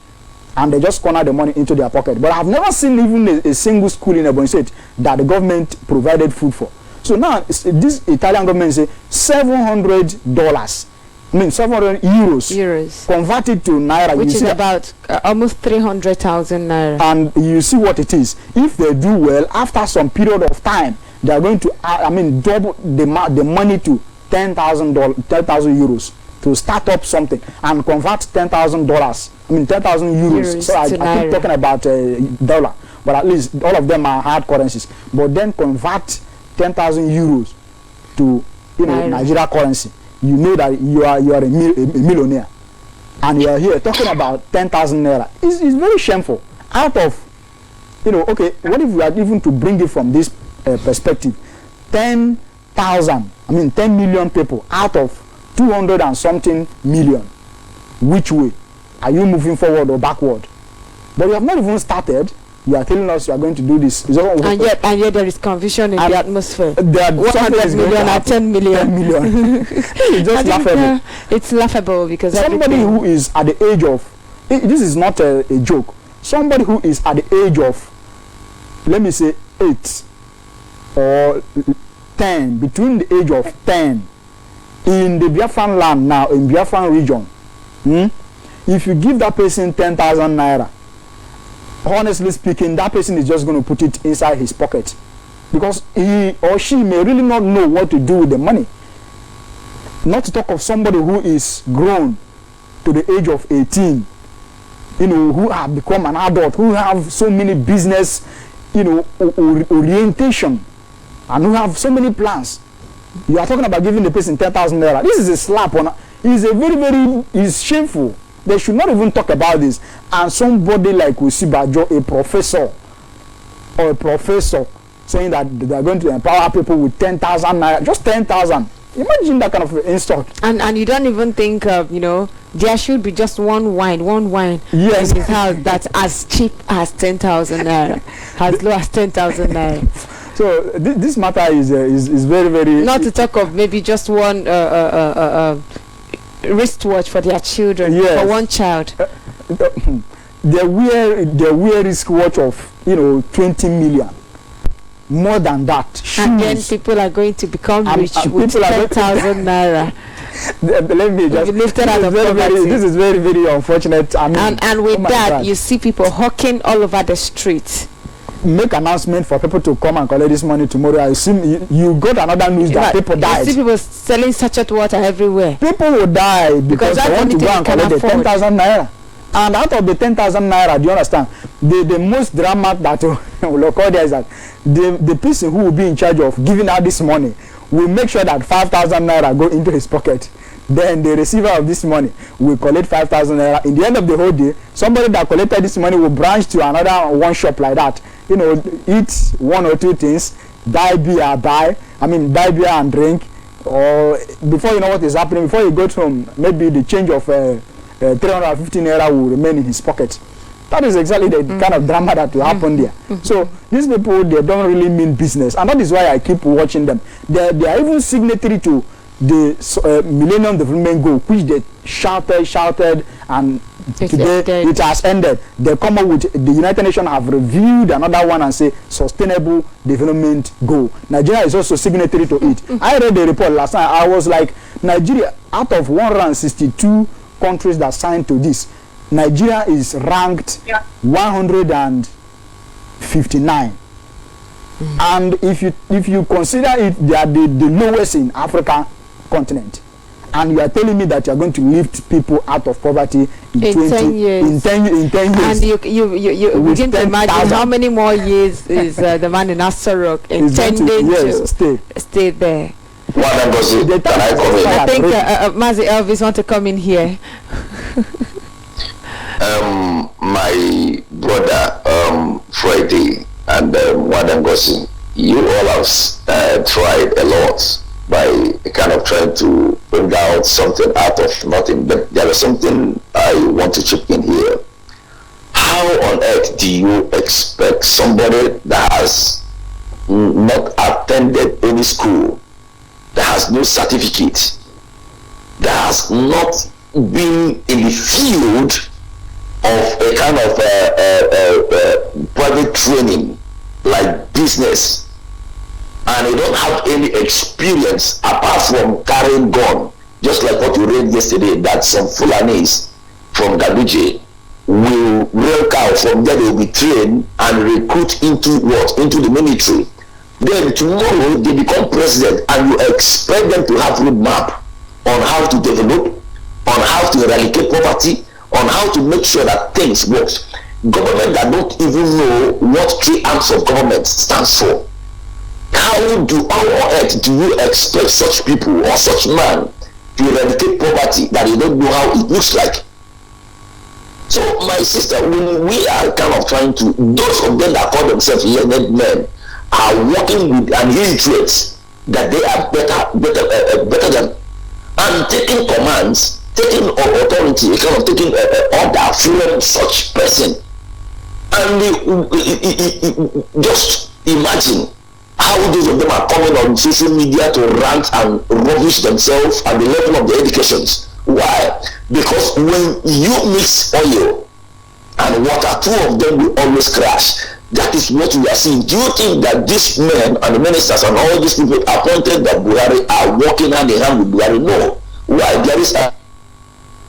and they just cornered the money into their pocket. But I've never seen even a single school in Ebonyi State that the government provided food for. So now this Italian government say $700. 700 euros converted to naira, which is about almost 300,000 naira. And you see what it is. If they do well, after some period of time, they are going to double the money to 10,000 euros to start up something and convert $10,000. 10,000 euros. So I keep talking about dollar, but at least all of them are hard currencies. But then convert 10,000 euros to Nigeria currency. You know that you are a millionaire, and you are here talking about 10,000 naira. It's very shameful. Out of, okay, what if we are even to bring it from this perspective? 10 million people out of 200 and something million. Which way? Are you moving forward or backward? But you have not even started. You are telling us you are going to do this. And yet there is confusion in the atmosphere. 100 million or 10 million. 10 million. It's just laughable. It's laughable because somebody who is at the age of, this is not a joke, somebody who is at the age of, let me say 8 or 10, between the age of 10, in the Biafran land now, in Biafran region, if you give that person 10,000 naira, honestly speaking, that person is just going to put it inside his pocket because he or she may really not know what to do with the money. Not to talk of somebody who is grown to the age of 18, who have become an adult, who have so many business, orientation, and who have so many plans. You are talking about giving the person 10,000 naira. This is a slap on. It's shameful. They should not even talk about this. And somebody like Usibajo, a professor, saying that they are going to empower people with 10,000 naira, just 10,000. Imagine that kind of insult. And you don't even think, there should be just one wine yes. in his house that's as cheap as 10,000 naira, as low as 10,000 naira. So this matter is very, very. Not to talk of maybe just one wristwatch for their children, for one child. They wear wristwatch of 20 million. More than that. Shoes. And then people are going to become rich with 10,000 naira. Let me just. Lifted out of poverty. This is very, very unfortunate. And with that, God, you see people hawking all over the streets. make announcement for people to come and collect this money tomorrow, I assume you got another news that people died. You see people selling sachet water everywhere. People will die because they want to go and collect the 10,000 naira. And out of the 10,000 naira, do you understand? The most drama that will occur there is that the person who will be in charge of giving out this money will make sure that 5,000 naira go into his pocket. Then the receiver of this money will collect 5,000 naira. In the end of the whole day, somebody that collected this money will branch to another one shop like that. You know, eat one or two things, buy beer and drink, or before you know what is happening, before you go home, maybe the change of 350 naira will remain in his pocket. That is exactly the kind of drama that will happen there. So these people, they don't really mean business, and that is why I keep watching them. They are even signatory to the Millennium Development Goal, which they shouted, and today it has ended. They come up with, the United Nations have reviewed another one and say Sustainable Development Goal. Nigeria is also signatory to it. I read the report last night. I was like, Nigeria, out of 162 countries that signed to this, Nigeria is ranked 159. And if you consider it, they are the lowest in Africa continent, and you are telling me that you are going to lift people out of poverty in 10 years. In 10 years. And you begin to imagine how many more years is the man in Asarok intending to stay there. Can I come in? I think Mazi Elvis want to come in here. My brother Friday and Madam Gosin, you all have tried a lot by kind of trying to bring out something out of nothing, but there is something I want to chip in here. How on earth do you expect somebody that has not attended any school, that has no certificate, that has not been in the field of a kind of private training like business, and they don't have any experience apart from carrying gun, just like what you read yesterday, that some Fulanis from Gabuje will rail cow, from there they will be trained and recruit into what? Into the military. Then tomorrow they become president, and you expect them to have roadmap on how to develop, on how to eradicate poverty, on how to make sure that things work. Government that don't even know what three arms of government stands for. How on earth do you expect such people or such man to eradicate poverty that they don't know how it looks like? So my sister, when we are kind of trying to, those of them that call themselves learned men are working with an illiterate that they are better than, and taking commands, taking authority, kind of taking order from such person. And just imagine how those of them are coming on social media to rant and rubbish themselves at the level of their educations. Why? Because when you mix oil and water, two of them will always crash. That is what we are seeing. Do you think that these men and the ministers and all these people appointed by Buhari are working hand in hand with Buhari? No. Why? There is an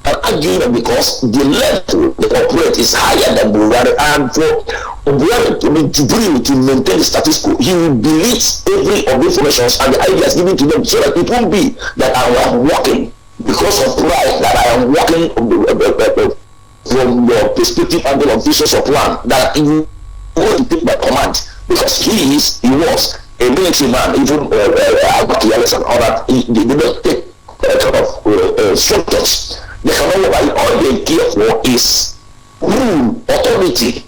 argument because the level they operate is higher than Buhari, and for Buhari to maintain the status quo, he will delete every of the information and the ideas given to them, so that it won't be that I am working because of pride, that I am working from your perspective and the officials of plan, that you want to take by command, because he was a military man, even Albert and all that. They don't take kind of structures. They cannot buy. All they care for is rule, authority,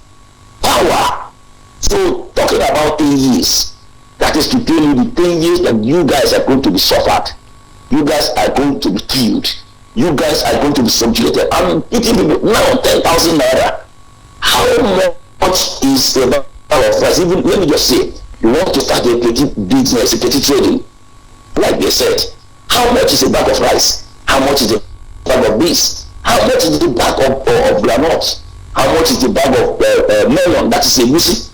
power. So talking about 10 years, that is to tell you the 10 years that you guys are going to be suffered. You guys are going to be killed. You guys are going to be subjugated. I'm eating people now 10,000 naira. How much is the value of price? Even let me just say, you want to start a petty business, a petty trading, like they said. How much is a bag of rice? How much is a bag of beans? How much is the bag of granules? How much is the bag of melon? That is a music.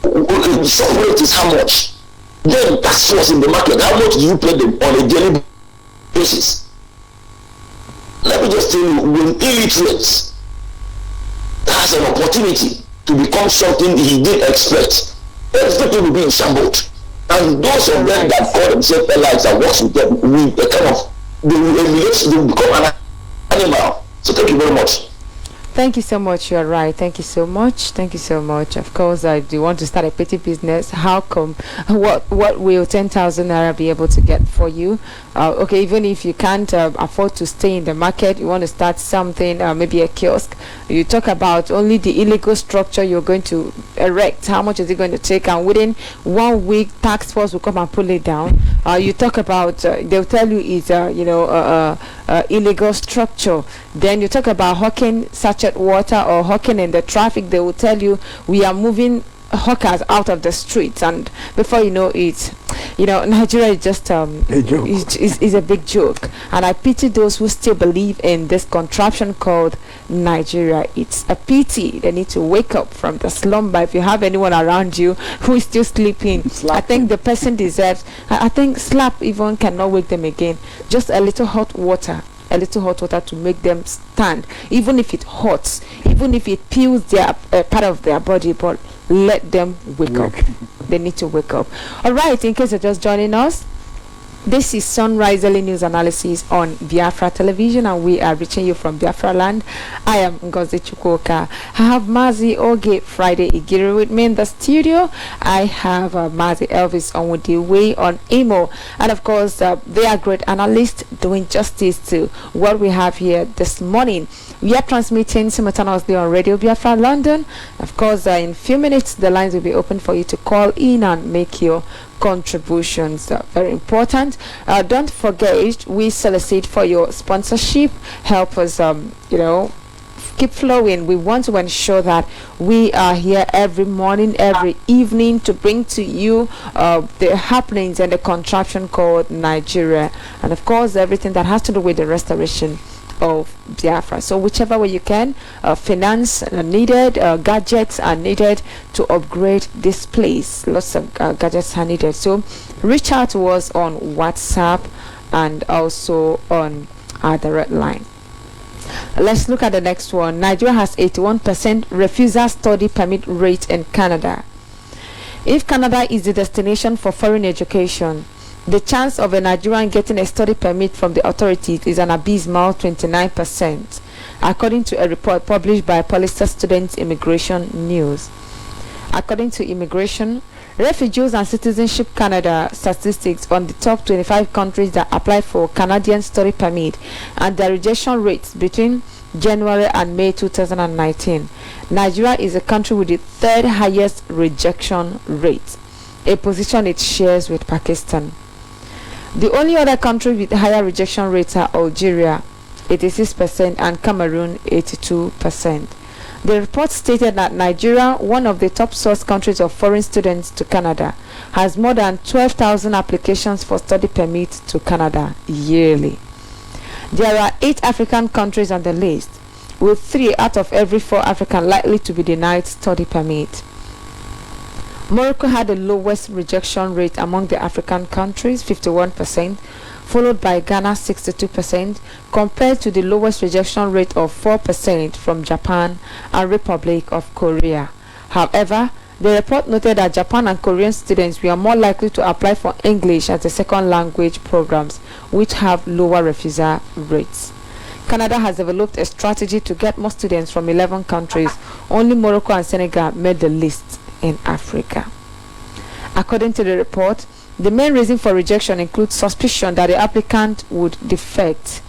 Some rate is how much? Then that's what's in the market. How much do you pay them on a daily basis? Let me just tell you, when illiterates has an opportunity to become something he didn't expect, everything will be in shambles. And those of them that call themselves allies and works with them will they will become an animal. So thank you very much. Thank you so much. You're right. Thank you so much. Thank you so much. Of course, I do want to start a petty business. How come? What will 10,000 naira be able to get for you? Okay, even if you can't afford to stay in the market, you want to start something, maybe a kiosk. You talk about only the illegal structure you're going to erect. How much is it going to take? And within 1 week, tax force will come and pull it down. You talk about they'll tell you it's illegal structure. Then you talk about hawking sachet water or hawking in the traffic. They will tell you we are moving hawkers out of the streets, and before you know it, Nigeria is just is a big joke. And I pity those who still believe in this contraption called Nigeria. It's a pity. They need to wake up from the slumber. If you have anyone around you who is still sleeping, I think the person deserves, I think slap even cannot wake them again. Just a little hot water to make them stand, even if it hurts, even if it peels their part of their body, but let them wake up. They need to wake up. All right, in case you're just joining us, this is Sunrise Early News Analysis on Biafra Television, and we are reaching you from Biafra land. I am Ngozi Chukwuka. I have Mazi Oge Friday Igiri with me in the studio. I have Mazi Elvis on the way on email, and of course they are great analysts doing justice to what we have here this morning. We are transmitting simultaneously on Radio Biafra London. Of course, in a few minutes the lines will be open for you to call in and make your contributions. Very important. Don't forget, we solicit for your sponsorship. Help us keep flowing. We want to ensure that we are here every morning, every evening to bring to you the happenings and the contraption called Nigeria, and of course everything that has to do with the restoration of Biafra. So whichever way you can, finance are needed, gadgets are needed to upgrade this place. Lots of gadgets are needed. So reach out to us on WhatsApp and also on our direct line. Let's look at the next one. Nigeria has 81% refusal study permit rate in Canada. If Canada is the destination for foreign education, the chance of a Nigerian getting a study permit from the authorities is an abysmal 29%, according to a report published by Policy Students Immigration News. According to Immigration, Refugees and Citizenship Canada statistics on the top 25 countries that applied for Canadian study permit and their rejection rates between January and May 2019, Nigeria is a country with the third highest rejection rate, a position it shares with Pakistan. The only other countries with higher rejection rates are Algeria, 86%, and Cameroon, 82%. The report stated that Nigeria, one of the top source countries of foreign students to Canada, has more than 12,000 applications for study permits to Canada yearly. There are 8 African countries on the list, with 3 out of every 4 African likely to be denied study permit. Morocco had the lowest rejection rate among the African countries, 51%, followed by Ghana, 62%, compared to the lowest rejection rate of 4% from Japan and Republic of Korea. However, the report noted that Japan and Korean students were more likely to apply for English as a second language programs, which have lower refusal rates. Canada has developed a strategy to get more students from 11 countries. Only Morocco and Senegal made the list in Africa. According to the report, the main reason for rejection includes suspicion that the applicant would defect,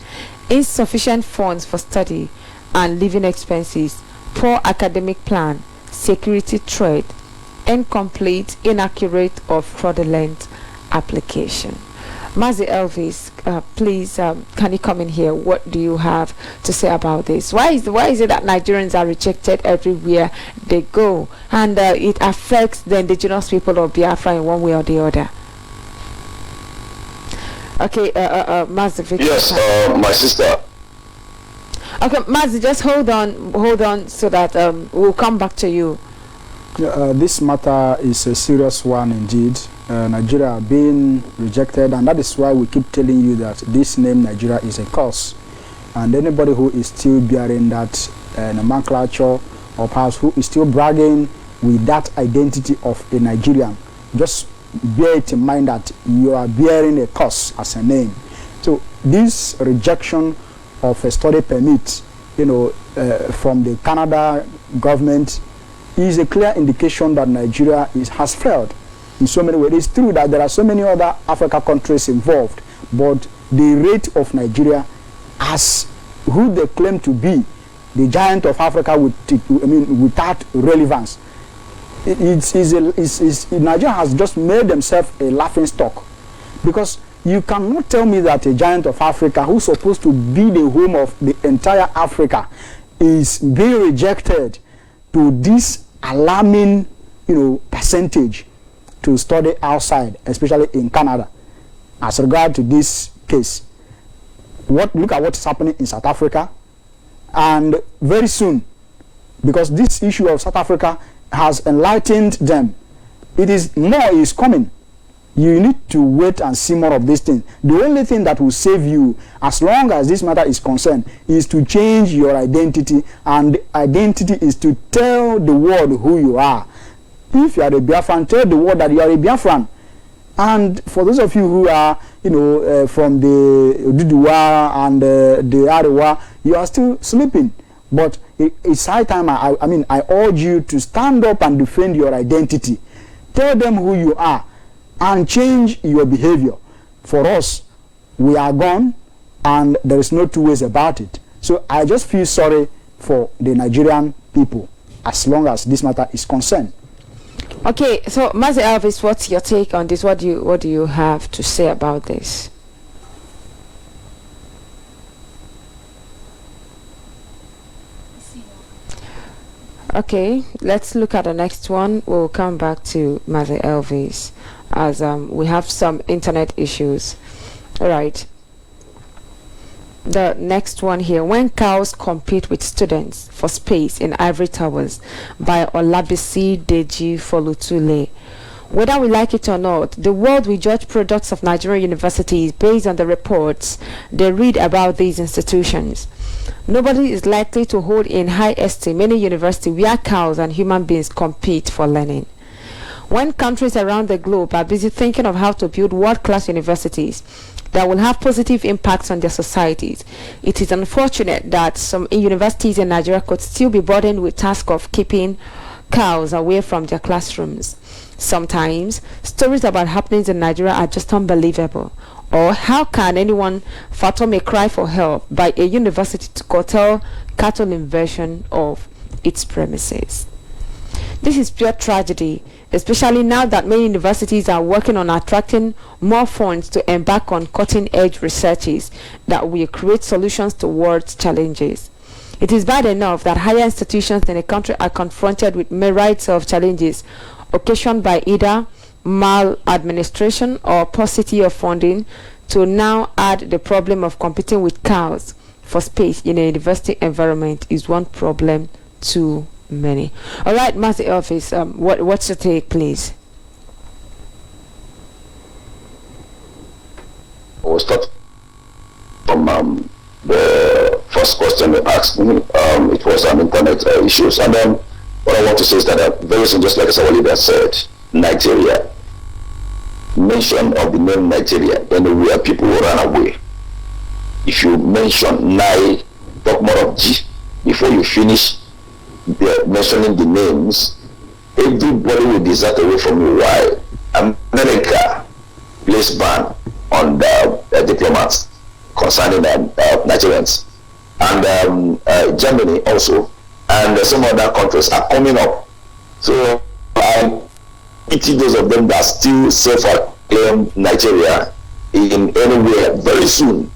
insufficient funds for study and living expenses, poor academic plan, security threat, incomplete, inaccurate or fraudulent application. Mazi Elvis, please, can you come in here? What do you have to say about this? Why is it that Nigerians are rejected everywhere they go, and it affects the indigenous people of Biafra in one way or the other? Okay, Mazi. Yes, my sister. Okay, Mazi, just hold on, so that we'll come back to you. This matter is a serious one indeed. Nigeria being rejected, and that is why we keep telling you that this name Nigeria is a curse, and anybody who is still bearing that nomenclature or perhaps who is still bragging with that identity of a Nigerian, just bear it in mind that you are bearing a curse as a name. So this rejection of a study permit, from the Canada government is a clear indication that Nigeria has failed in so many ways. It's true that there are so many other African countries involved, but the rate of Nigeria as who they claim to be, the giant of Africa without relevance, Nigeria has just made themselves a laughing stock. Because you cannot tell me that a giant of Africa who's supposed to be the home of the entire Africa is being rejected to this alarming, percentage to study outside, especially in Canada. As regard to this case, look at what's happening in South Africa, and very soon, because this issue of South Africa has enlightened them, more is coming. You need to wait and see more of this thing. The only thing that will save you, as long as this matter is concerned, is to change your identity, and the identity is to tell the world who you are. If you are a Biafran, tell the world that you are a Biafran. And for those of you who are, from the Oduduwa and the Arewa, you are still sleeping. But it's high time. I urge you to stand up and defend your identity. Tell them who you are and change your behavior. For us, we are gone, and there is no two ways about it. So I just feel sorry for the Nigerian people as long as this matter is concerned. Okay, so Mazi Elvis, what's your take on this? What do you have to say about this? Okay, let's look at the next one. We'll come back to Mazi Elvis as we have some internet issues. All right. The next one here: when cows compete with students for space in ivory towers, by Olabisi Deji Folutule. Whether we like it or not, the world will judge products of Nigerian universities based on the reports they read about these institutions. Nobody is likely to hold in high esteem any university where cows and human beings compete for learning. When countries around the globe are busy thinking of how to build world-class universities that will have positive impacts on their societies, it is unfortunate that some universities in Nigeria could still be burdened with the task of keeping cows away from their classrooms. Sometimes, stories about happenings in Nigeria are just unbelievable. Or how can anyone fathom a cry for help by a university to curtail cattle invasion of its premises? This is pure tragedy, especially now that many universities are working on attracting more funds to embark on cutting-edge researches that will create solutions towards challenges. It is bad enough that higher institutions in a country are confronted with myriads of challenges occasioned by either maladministration or paucity of funding, to now add the problem of competing with cows for space in a university environment is one problem too many. All right, Mazi Elvis, what's your take, please? We'll start from the first question you asked me. It was on internet issues, and then what I want to say is that very soon, just like Sawalida said, Nigeria, mention of the name Nigeria, anywhere people will run away. If you mention Nai, talk more of G before you finish mentioning the names, everybody will desert away from you. Why? America placed ban on the diplomats concerning Nigerians, and Germany also, and some other countries are coming up. So I pity those of them that still self-claim Nigeria in anywhere. Very soon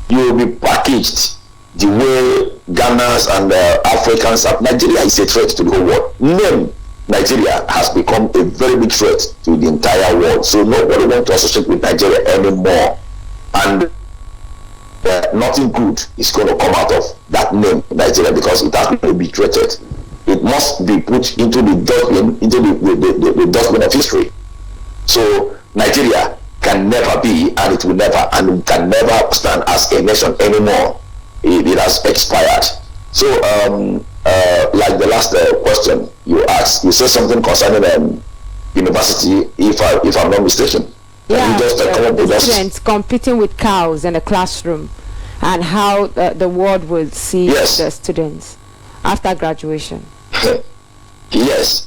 you will be packaged the way Ghanaians and Africans have. Nigeria is a threat to the whole world. Name Nigeria has become a very big threat to the entire world. So nobody wants to associate with Nigeria anymore. And nothing good is going to come out of that name Nigeria, because it has to be treated. It must be put into the dustbin, into the dustbin of history. So Nigeria can never be, and it will never, and can never stand as a nation anymore. It has expired. So like the last question you asked, you said something concerning university, if I'm not mistaken. Yeah, the students competing with cows in the classroom, and how the world will see the students after graduation. Yes.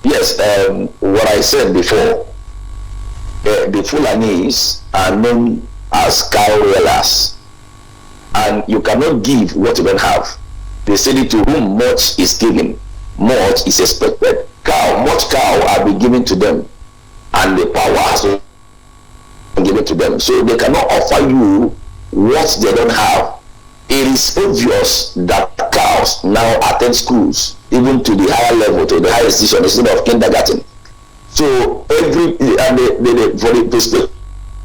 What I said before, the Fulanis are known as cow rearers, and you cannot give what you don't have. They say to whom much is given, much is expected. Much cow are be given to them, and the power has to be given to them. So they cannot offer you what they don't have. It is obvious that cows now attend schools, even to the higher level, to the higher institution, instead of kindergarten. So for the perspective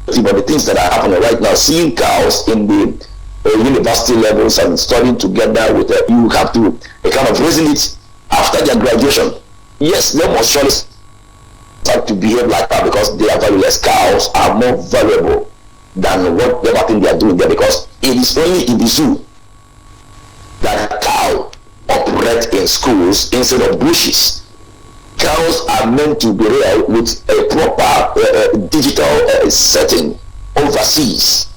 of the things that are happening right now, seeing cows in the university levels and studying together with you have to kind of reason it after their graduation. Yes, they must surely start to behave like that, because they are valueless. Cows are more valuable than whatever thing they are doing there, because it is only in the zoo that a cow operates in schools instead of bushes. Cows are meant to be reared with a proper digital setting overseas.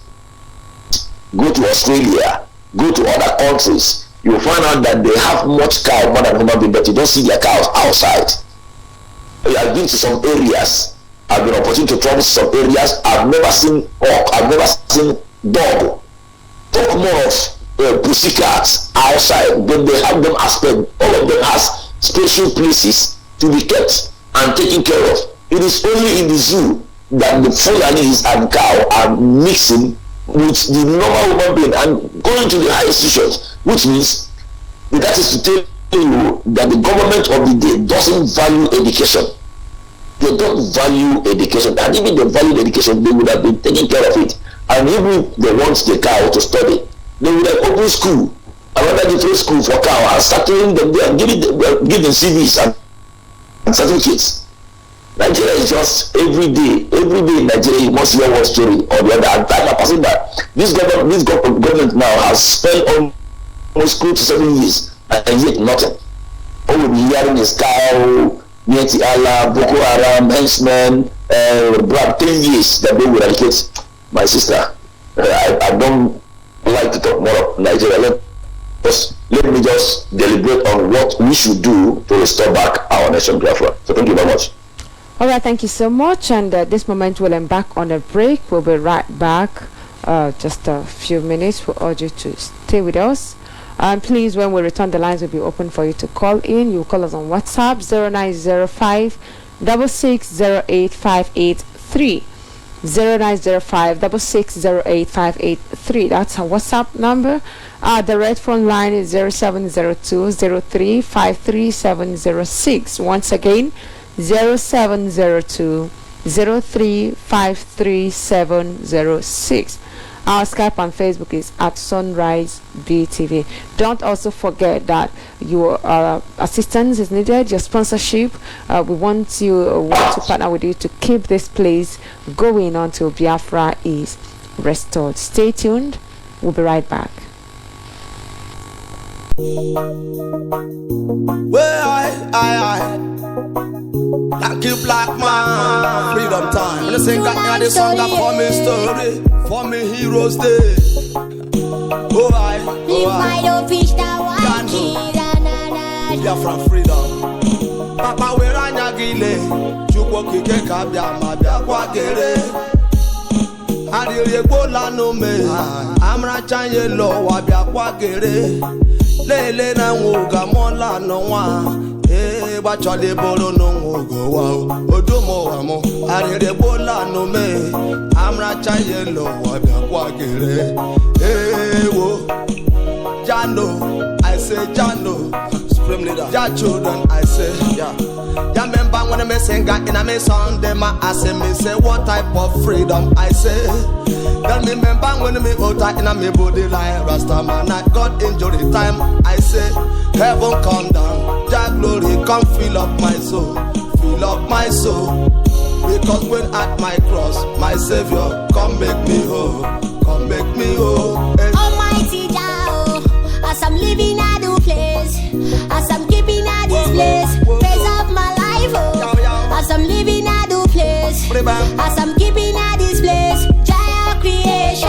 Go to Australia, go to other countries, you find out that they have much cow more than human beings, but you don't see their cows outside. I've been to some areas, I've been opportunity to travel to some areas, I've never seen hawk, I've never seen dog. Talk more of pussycats outside, but they have them as pet. All of them has special places to be kept and taken care of. It is only in the zoo that the Fulanis and cow are mixing with the normal human being and going to the high institutions, which means that is to tell you that the government of the day doesn't value education. They don't value education, and even they value education, they would have been taking care of it. And even if they want the cow to study, they would have opened school, another different school for cow, and start doing them there, giving CVs and certificates. Nigeria is just every day in Nigeria you must hear one story or the other. And I'm passing that this government now has spent almost close to 7 years and yet nothing. All we'll be hearing is cow, Nieti Allah, Boko Haram, henchmen, 10 years that they will eradicate. My sister, I don't like to talk more of Nigeria. Let me just deliberate on what we should do to restore back our nation, Biafra. So thank you very much. All right, thank you so much. And this moment we'll embark on a break. We'll be right back. Just a few minutes. We urge you to stay with us. And please, when we return, the lines will be open for you to call in. You call us on WhatsApp 0905 6608583. 0905 6608583. That's our WhatsApp number. The red phone line is 0702 0353 Once again, 0702 0353 Our Skype and Facebook is at Sunrise BTV. Don't also forget that your assistance is needed, your sponsorship. We want to partner with you to keep this place going until Biafra is restored. Stay tuned. We'll be right back. Thank you, black man. Freedom time. When I sing that, this song that for me story, for me heroes day. Oh I. Yeah, from freedom. Papa we ranya gile, chukwo kike kabia mabia kwa gere. Adire bola no me, amra chanye lo wabia kwa gere. Lele na nguga mola no wa. Bachale bolo no go wow odomo amo arere bola no me amra chaye lo wabia kwagere wo Jano I say Jano supreme leader ja children I say yeah remember when me sing in a me song them I say me say what type of freedom I say then remember when me out in a me body like Rasta man I got injury time I say heaven come down Jah glory come fill up my soul because when at my cross my savior come make me whole Almighty Jah as I'm living at the place As I'm keeping at this place, praise up my life, oh. As I'm living at the place, as I'm keeping at this place, giant creation.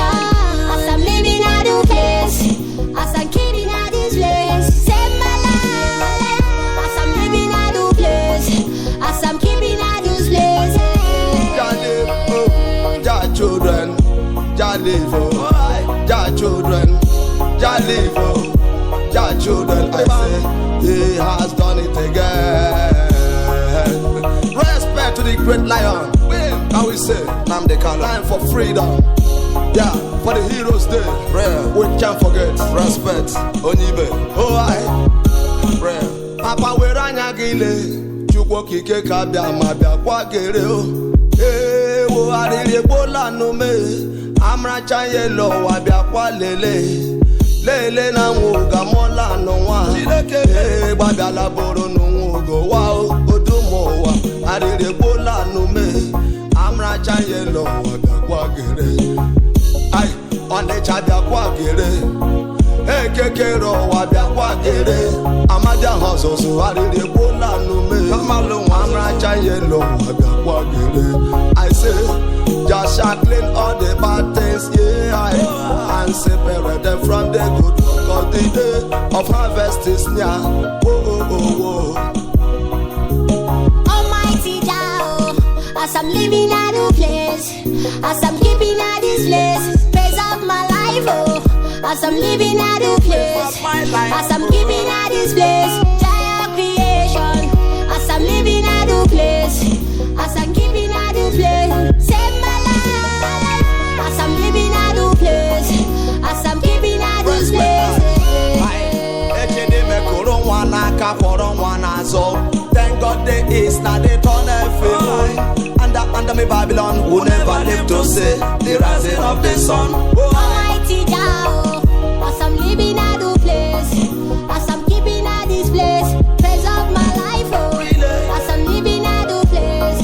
As I'm living at the place, as I'm keeping at this place, save my life. As I'm living at the place, as I'm keeping at this place. Ja children, ja live, ja children, ja live, ja children. I say he has done it again. Respect to the great lion. How we say, Namde Kano, time for freedom. Yeah, for the heroes day. We can't forget. Respect, Onibe. Oh I, Papa Weranya Gile, Chukwo Kike Kabia Mabia Kwagere. Wo arire bola no me amra chaye lo wabia kwa lele na nguga mola no wa babia laboro no ngugo wa odumo wa arire bola no me amra chaye lo wabia kwa gere ai onde chabia kwa gere kekero wabia kwa gere amadia hososo arire bola no me kamalo amra chaye lo wabia kwa gere. I say, just shackling all the bad things, yeah, and separate them from the good. Cause the day of harvest is near. Whoa. Almighty Jah, as I'm living at the place, as I'm keeping at this place, praise up my life, oh. As I'm living at the place, as I'm keeping at this place, giant creation. As I'm living at the place, as I'm keeping at the place, save my life. As I'm living at the place, as I'm keeping at this place. Thank God there is now they turn every under me Babylon who never live to see the rising of the sun. Almighty Jah, as I'm living at the place, as I'm keeping at this place, praise of my life, oh. As I'm living at the place,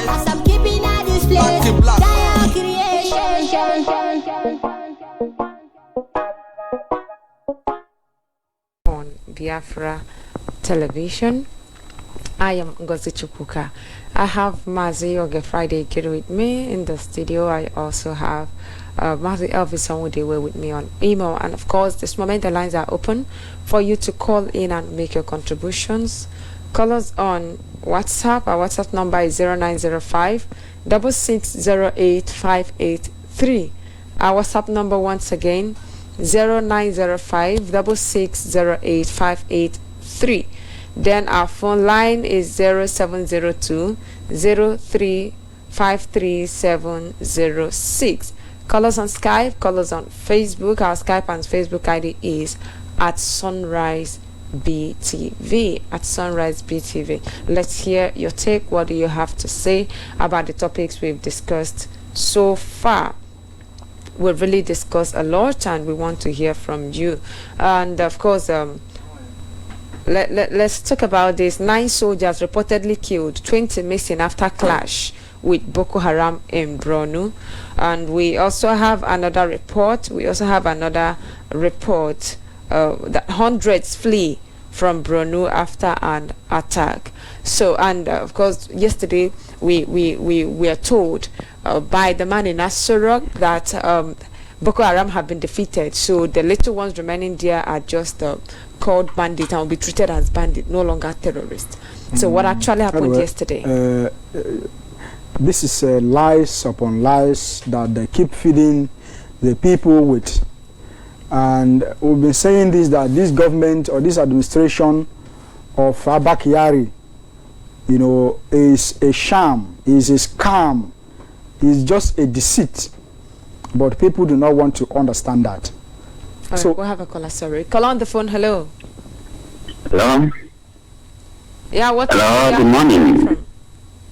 as I'm keeping at this place, giant creation. On Biafra television, I am Ngozi Chukwuka. I have Mazi Oge Friday Kid with me in the studio. I also have Mazi Elvis Onwudewe with me on email. And of course, this moment the lines are open for you to call in and make your contributions. Call us on WhatsApp. Our WhatsApp number is 0905 6608 583. Our WhatsApp number once again 0905 6608 583. Then our phone line is 0702 0353706. Call us on Skype, call us on Facebook. Our Skype and Facebook ID is at Sunrise BTV. At Sunrise BTV. Let's hear your take. What do you have to say about the topics we've discussed so far? We've really discussed a lot and we want to hear from you. And of course, let's talk about this. 9 soldiers reportedly killed, 20 missing after clash with Boko Haram in Borno. And we also have another report. That hundreds flee from Borno after an attack. So, and of course, yesterday we are told by the man in Asorok that Boko Haram have been defeated. So the little ones remaining there are just called bandit and will be treated as bandit, no longer terrorists. So what actually happened yesterday? This is lies upon lies that they keep feeding the people with. And we've been saying this, that this government or this administration of Abba Kyari, you know, is a sham, is a scam, is just a deceit. But people do not want to understand that. All so right, we'll have a caller, sorry. Call on the phone, hello. Hello? Yeah, what? Hello, good morning.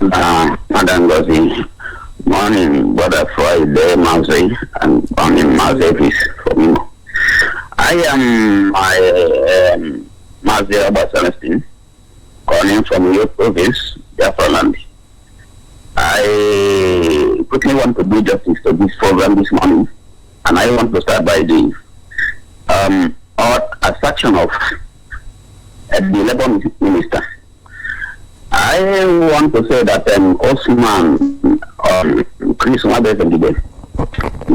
Madam Ngozi. Morning, Brother Friday, Mazi, and morning, Mazi, for me. I am Mazi Abbas, calling from your province, Biafra land. I quickly want to do justice to this program this morning, and I want to start by the a section of the Labour Minister. I want to say that Osman Chris Nwabezengide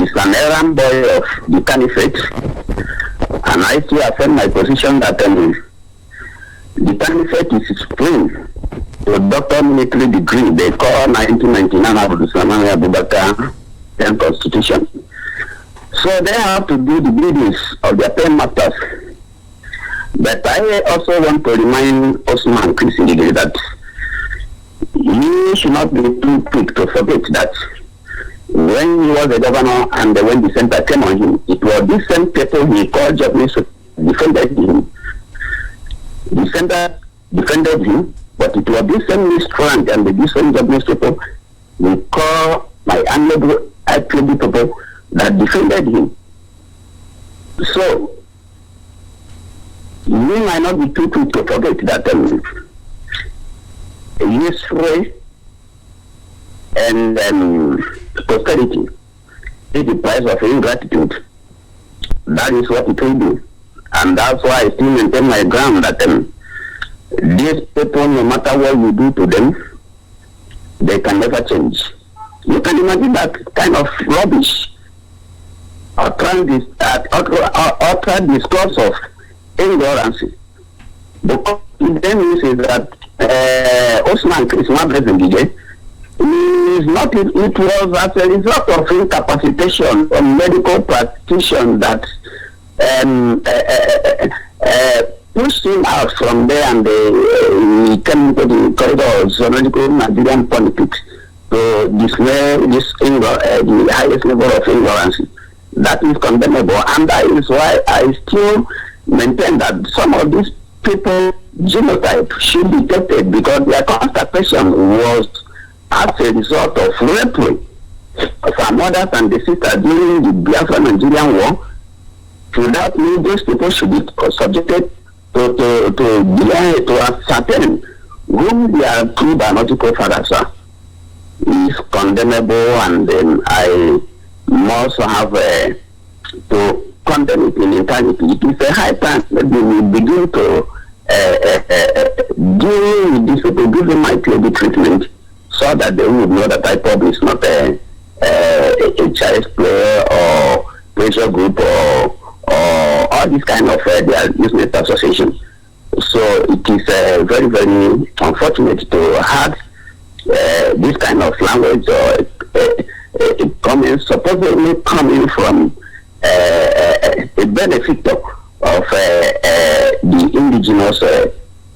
is an errand boy of the caliphate, and I still affirm my position that the caliphate is spring to doctor military degree they call 1999 Abubakar 10 Constitution. So they have to do the business of their 10 masters. But I also want to remind Osman Chris Nwabezengide that you should not be too quick to forget that when he was the governor and when the center came on him, it was these same people he called Japanese defended him. The center defended him, but it was this same miscreant and the different Japanese people we call my honorable IPOB people that defended him. So we might not be too quick to forget that history and prosperity is the price of ingratitude. That is what it will do. And that's why I still maintain my ground that these people, no matter what you do to them, they can never change. You can imagine that kind of rubbish, utter discourse of ignorance. Because it then means that Osman Chris Nwabezengide is not, it was as a result of incapacitation from medical practitioners that pushed him out from there, and he came to the corridors of medical Nigerian politics to display this the highest level of ignorance. That is condemnable, and that is why I still maintain that some of these people genotype should be tested, because their constipation was as a result of rape of our mothers and the sisters during the Biafra-Nigerian war. So that means those people should be subjected to ascertain whom their true biological fathers are. Is condemnable, and then I must have to condemn it in entirety. It is a high time that we will begin to deal with this people, give them IPOB treatment, so that they will know that Ipob is not a child's player or pressure group or all this kind of their business association. So it is very, very unfortunate to have this kind of language or comments supposedly coming from a benefactor of the indigenous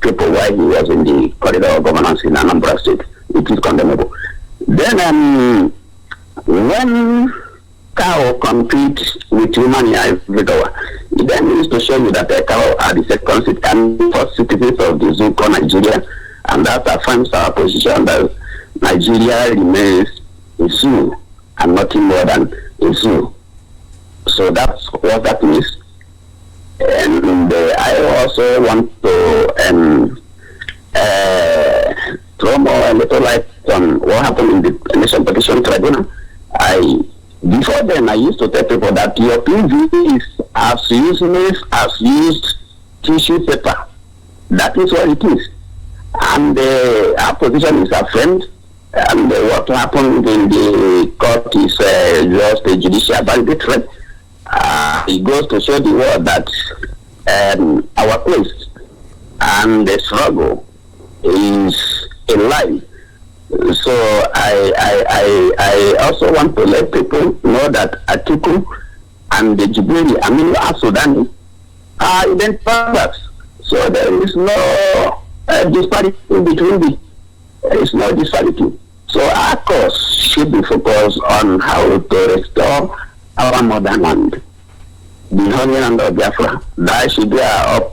people while he was in the corridor of governance in Anambra State. It is condemnable. Then when cow compete with human vigor, it then means to show you that the cow are the second and first citizens of the zoo called Nigeria, and that affirms our position that Nigeria remains a zoo and nothing more than a zoo. So that's what that means. And I also want to throw more a little light on what happened in the Nation Petition Tribunal. Before then, I used to tell people that your PV is as useless as used tissue paper. That is what it is. And our position is affirmed. And what happened in the court is just a judicial banditry. It goes to show the world that our place and the struggle is a lie. So I also want to let people know that Atiku and the Djibouti Aminu Sudani are identifiers. So there is no disparity between them. There is no disparity. So our course should be focused on how to restore our motherland, the Holy Land of Biafra. That should be our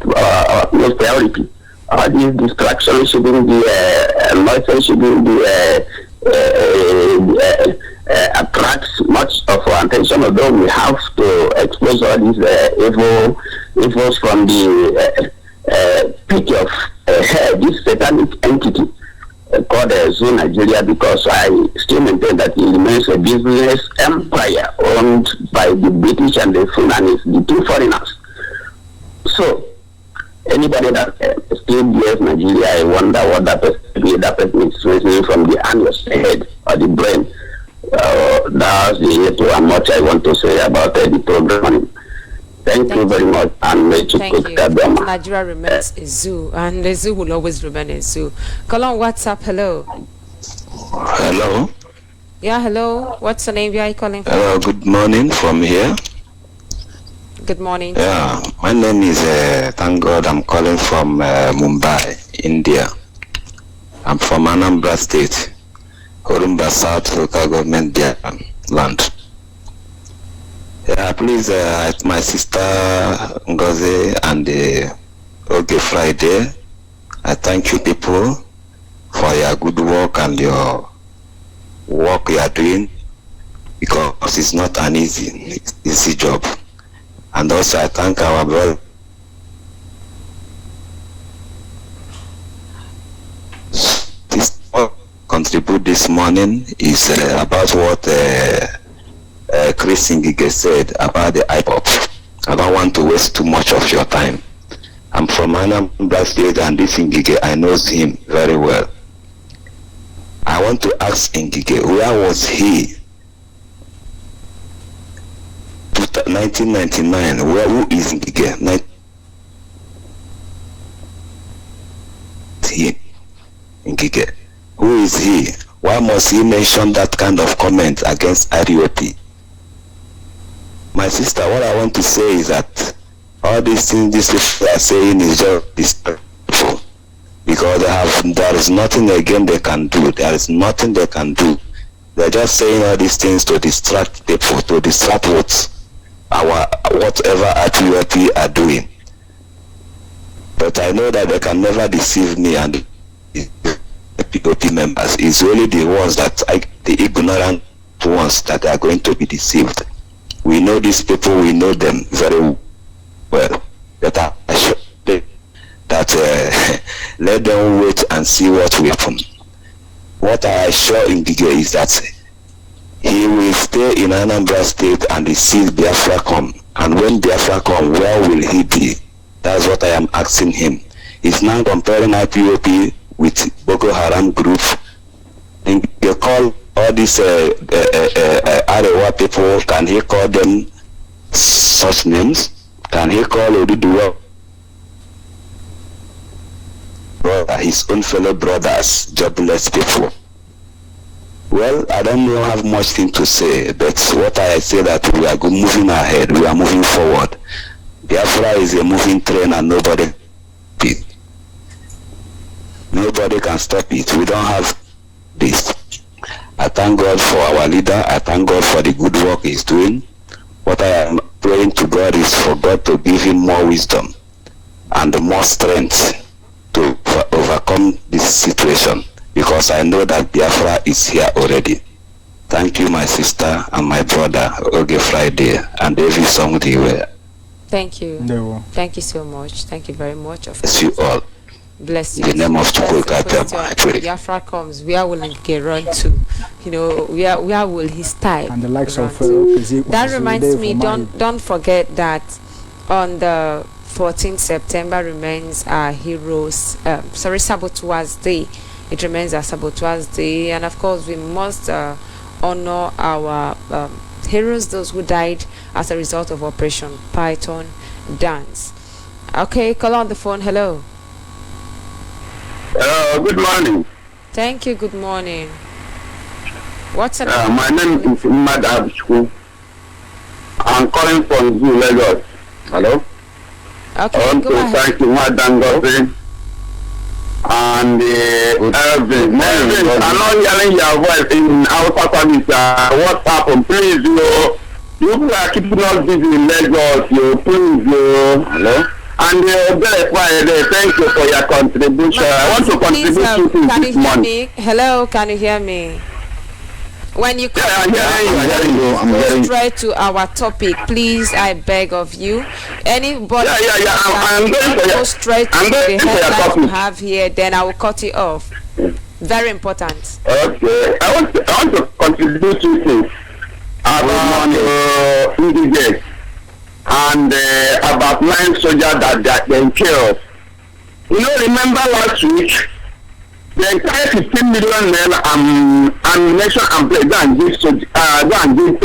utmost priority. All these distractions shouldn't be noises, shouldn't be attracts much of our attention, although we have to expose all these evils from the pit of this satanic entity called Zoo Nigeria, because I still maintain that it remains a business empire owned by the British and the Fulanis, the two foreigners. So anybody that 16 years Nigeria, I wonder what that person is receiving from the anus, the head, or the brain. That's the little and much I want to say about the program. Thank you very much, and may you Thank you. Nigeria remains a zoo, and the zoo will always remain a zoo. Call on WhatsApp. Hello. Hello. Yeah, hello. What's the name? Where are you calling from? Hello. Good morning from here. Good morning. Yeah, my name is. Thank God, I'm calling from Mumbai, India. I'm from Anambra State, Orumba South Local Government land. Yeah, please, my sister Ngozi and Oge Friday, I thank you people for your good work and your work you are doing, because it's not an easy job. And also I thank our brother. This contribute this morning is about what Chris Ngige said about the Ipob. I don't want to waste too much of your time. I'm from Anambra State, and this Ngige, I know him very well. I want to ask Ngige, where was he 1999? Who is Ngige? Ngige, who is he? Why must he mention that kind of comment against IRRESPECTIVE? My sister, what I want to say is that all these things these people are saying is just disrespectful, because there is nothing again they can do. There is nothing they can do. They're just saying all these things to distract people, to distract whatever IRRESPECTIVE are doing. But I know that they can never deceive me and the POP members. It's only the ones the ignorant ones that are going to be deceived. We know these people, we know them very well. That let them wait and see what will happen. What I assure Ngige is that he will stay in Anambra State and see Biafra come. And when Biafra come, where will he be? That's what I am asking him. He's now comparing IPOP with Boko Haram group. And they call all these Arewa people, can he call them such names? Can he call Oduduwa brother, his own fellow brothers, jobless people? Well, I don't have much thing to say, but what I say that we are moving ahead, we are moving forward. Biafra is a moving train and nobody can stop it. We don't have this. I thank God for our leader. I thank God for the good work he's doing. What I am praying to God is for God to give him more wisdom and more strength to overcome this situation, because I know that Biafra is here already. Thank you, my sister and my brother, Oge Friday, and every song they were. Thank you. Thank you so much. Thank you very much. Bless you all. Bless you. In the name of Chukwuka, Biafra comes, where will he run to? You know, where will his type? And the likes of that reminds me, don't forget that on the 14th September remains our heroes. Saboteurs Day. It remains our Saboteurs Day, and of course we must honor our heroes, those who died as a result of Operation Python Dance. Okay, call on the phone. Hello. Good morning. Thank you. Good morning. What's your my name is Madam Atiku. I'm calling from Zoo, Lagos. Hello. Okay, I want go to ahead. thank you, Madam Goffin, and Elvin. I'm not hearing your voice in our service. What happened? Please, you are keeping us busy in Lagos. Please, hello. And thank you for your contribution. I want to contribute to can you this hear month. me? Hello, can you hear me? When you come, I'm hearing you. go straight to our topic, please. I beg of you. Anybody I'm going go straight to the headline topic. you have here, then I will cut it off. Very important. Okay, I want to contribute two things about indigents and about 9 soldiers that they killed. Remember last week, the entire 15 million ammunition and play go and give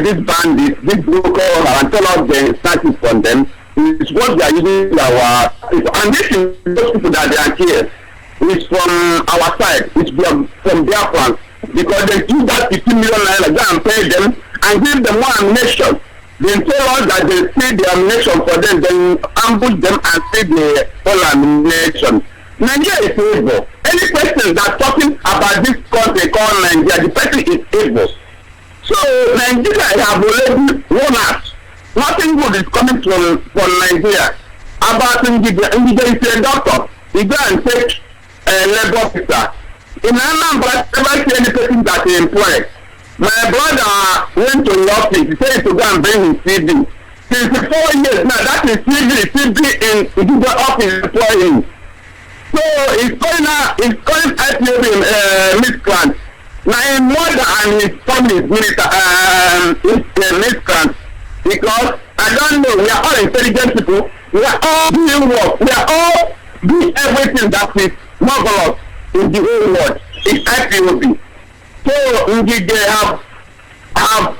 this bandit, this broker, and tell us the status from them. It's what they are using our, and this is those people that they are here. It's from our side. It's from their plan, because they give that 15 million naira, go and pay them and give them more ammunition. They tell us that they see the ammunition for them, then ambush them and see the whole ammunition. Nigeria is evil. Any person that's talking about this country called Nigeria, the person is evil. So Nigeria have already won out. Nothing good is coming from Nigeria. About Nigerians, is a doctor. He go and take a labor officer. In Anambra, never see any person that he employed. My brother went to the office. He said to go and bring his CV. Since 4 years now, that is CV in the office employing. So he's calling IPOB miscreant. Now his mother and his family is miscreant. Because I don't know, we are all intelligent people. We are all doing work. We are all doing everything that is marvelous in the whole world. It's IPOB. So they have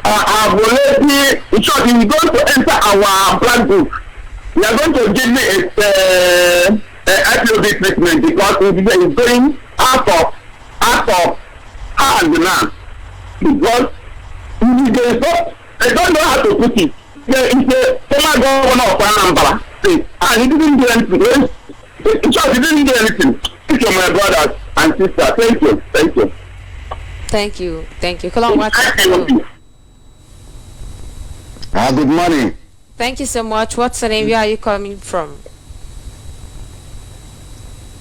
already, in short, we're going to enter our black book. We are going to give me a IPOB treatment, because it's going out of hand now. Because I don't know how to put it. It's a former governor of Anambra State, and he didn't do anything. In short, he didn't do anything. Thank you, my brothers and sisters. Thank you. Thank you. Thank you. Thank you. Good morning. Thank you so much. What's the name? Where are you coming from?